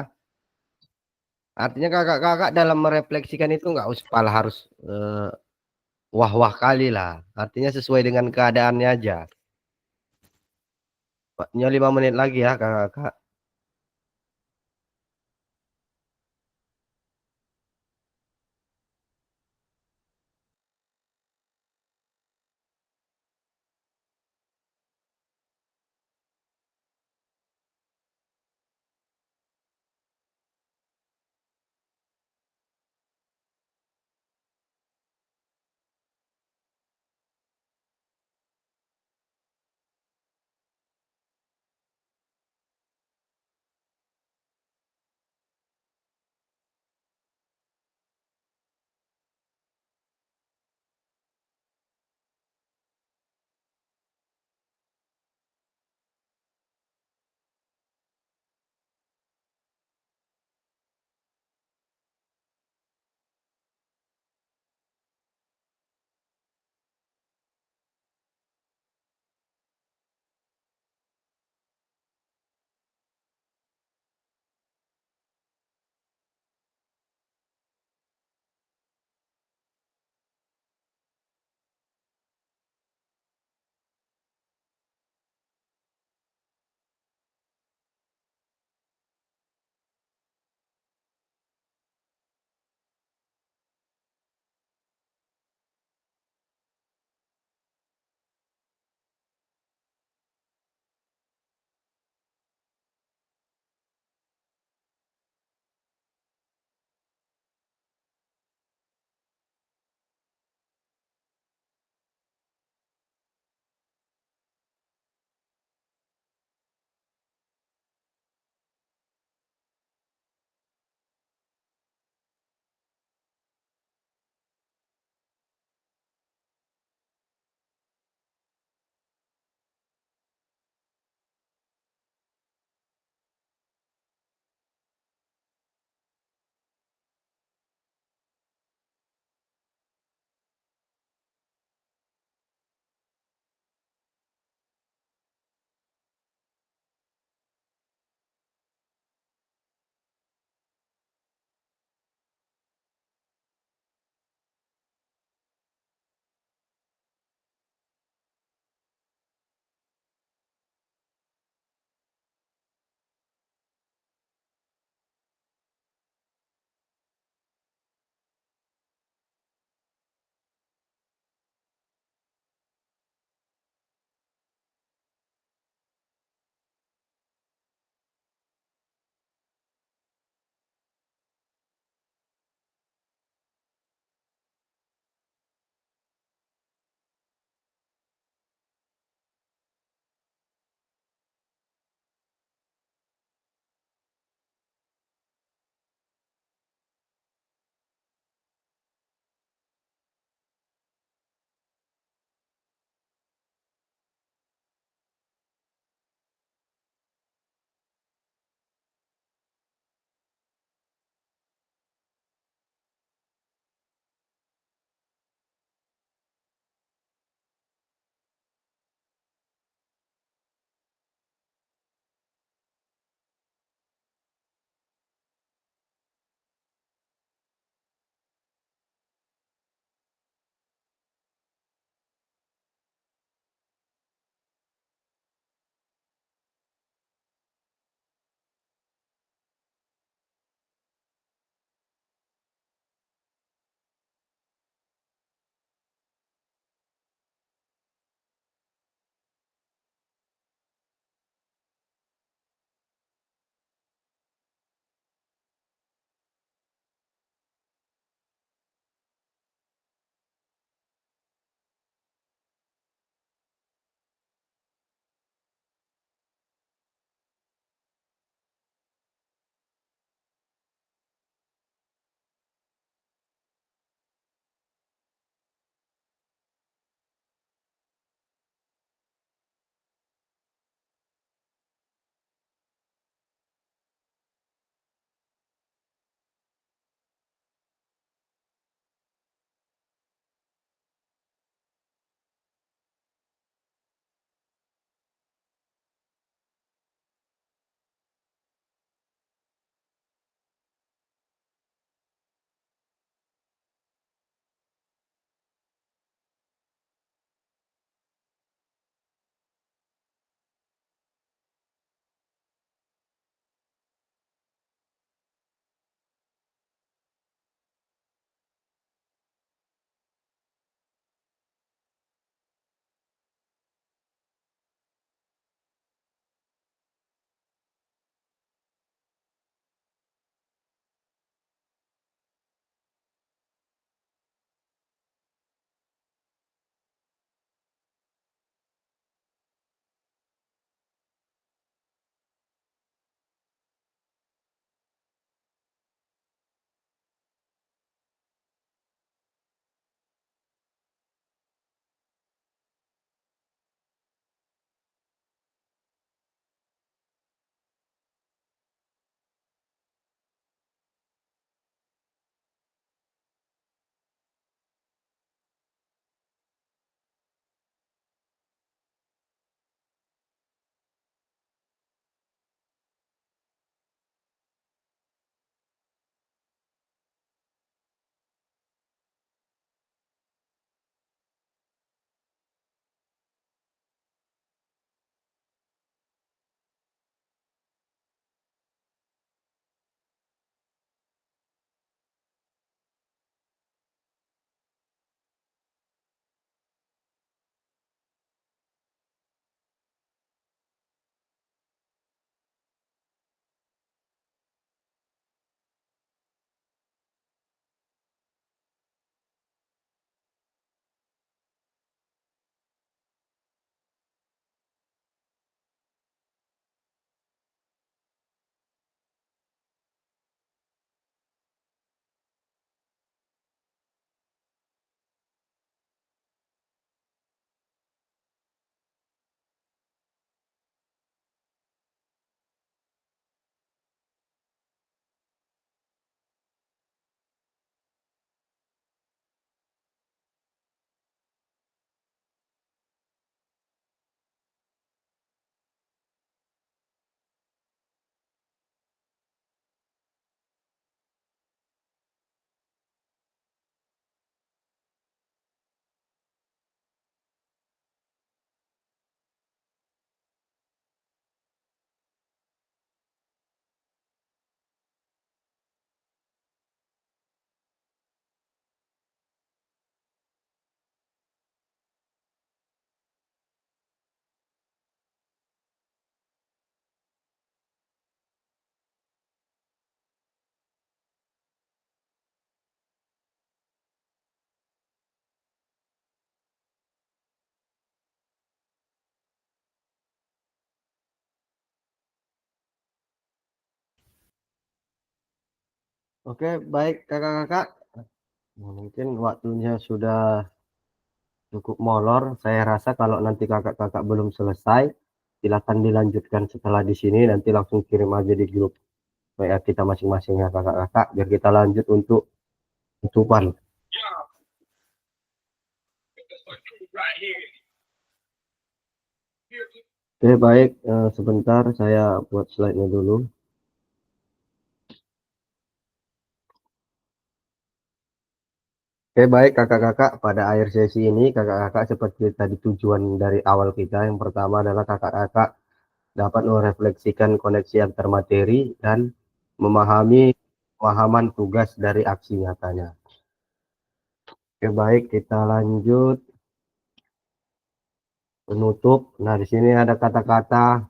Artinya kakak-kakak dalam merefleksikan itu nggak usah malah harus wah-wah kali lah. Artinya sesuai dengan keadaannya aja. Waktunya 5 menit lagi ya kakak-kakak. Oke, baik kakak-kakak. Mungkin waktunya sudah cukup molor. Saya rasa kalau nanti kakak-kakak belum selesai, silakan dilanjutkan setelah di sini. Nanti langsung kirim aja di grup WA kita masing-masing ya kakak-kakak, biar kita lanjut untuk tutupan. Oke, baik. Sebentar saya buat slide-nya dulu. Oke, baik kakak-kakak. Pada akhir sesi ini, kakak-kakak seperti tadi tujuan dari awal kita. Yang pertama adalah kakak-kakak dapat merefleksikan koneksi antar materi dan memahami pemahaman tugas dari aksi nyatanya. Oke, baik. Kita lanjut penutup. Nah, di sini ada kata-kata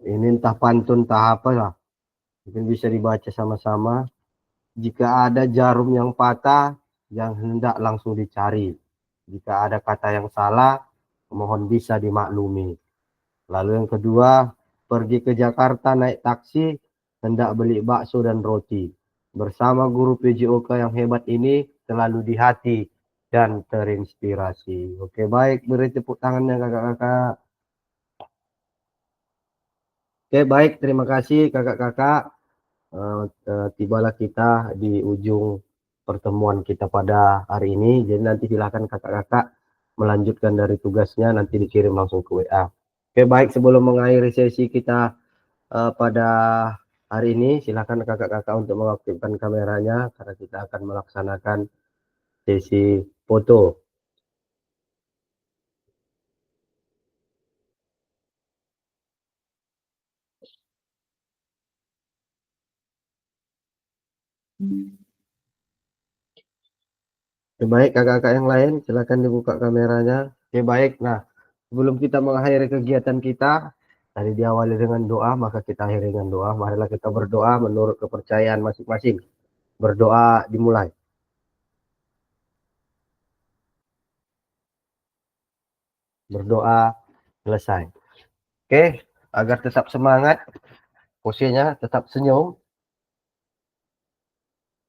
ini entah pantun entah apa lah. Mungkin bisa dibaca sama-sama. Jika ada jarum yang patah, yang hendak langsung dicari. Jika ada kata yang salah, mohon bisa dimaklumi. Lalu yang kedua, pergi ke Jakarta naik taksi, hendak beli bakso dan roti. Bersama guru PJOK yang hebat ini, selalu di hati dan terinspirasi. Oke, baik. Beri tepuk tangannya kakak-kakak. Oke, baik. Terima kasih kakak-kakak. Tibalah kita di ujung pertemuan kita pada hari ini. Jadi nanti silakan kakak-kakak melanjutkan dari tugasnya, nanti dikirim langsung ke WA. Oke, baik. Sebelum mengakhiri sesi kita pada hari ini, silakan kakak-kakak untuk mengaktifkan kameranya karena kita akan melaksanakan sesi foto. Oke, baik kakak-kakak yang lain, silakan dibuka kameranya. Oke, baik. Nah, sebelum kita mengakhiri kegiatan kita, tadi diawali dengan doa, maka kita akhiri dengan doa. Marilah kita berdoa menurut kepercayaan masing-masing. Berdoa dimulai. Berdoa selesai. Oke, agar tetap semangat, posisinya tetap senyum.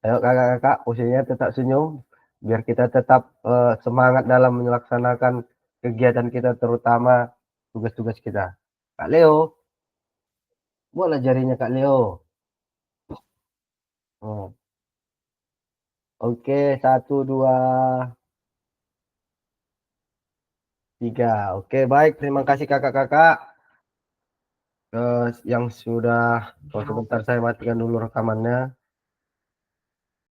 Ayo kakak-kakak, posisinya tetap senyum. Biar kita tetap semangat dalam melaksanakan kegiatan kita, terutama tugas-tugas kita. Kak Leo, buatlah jarinya Kak Leo. Hmm. Oke, 1, 2, 3. Oke, baik. Terima kasih kakak-kakak yang sudah. Sebentar saya matikan dulu rekamannya.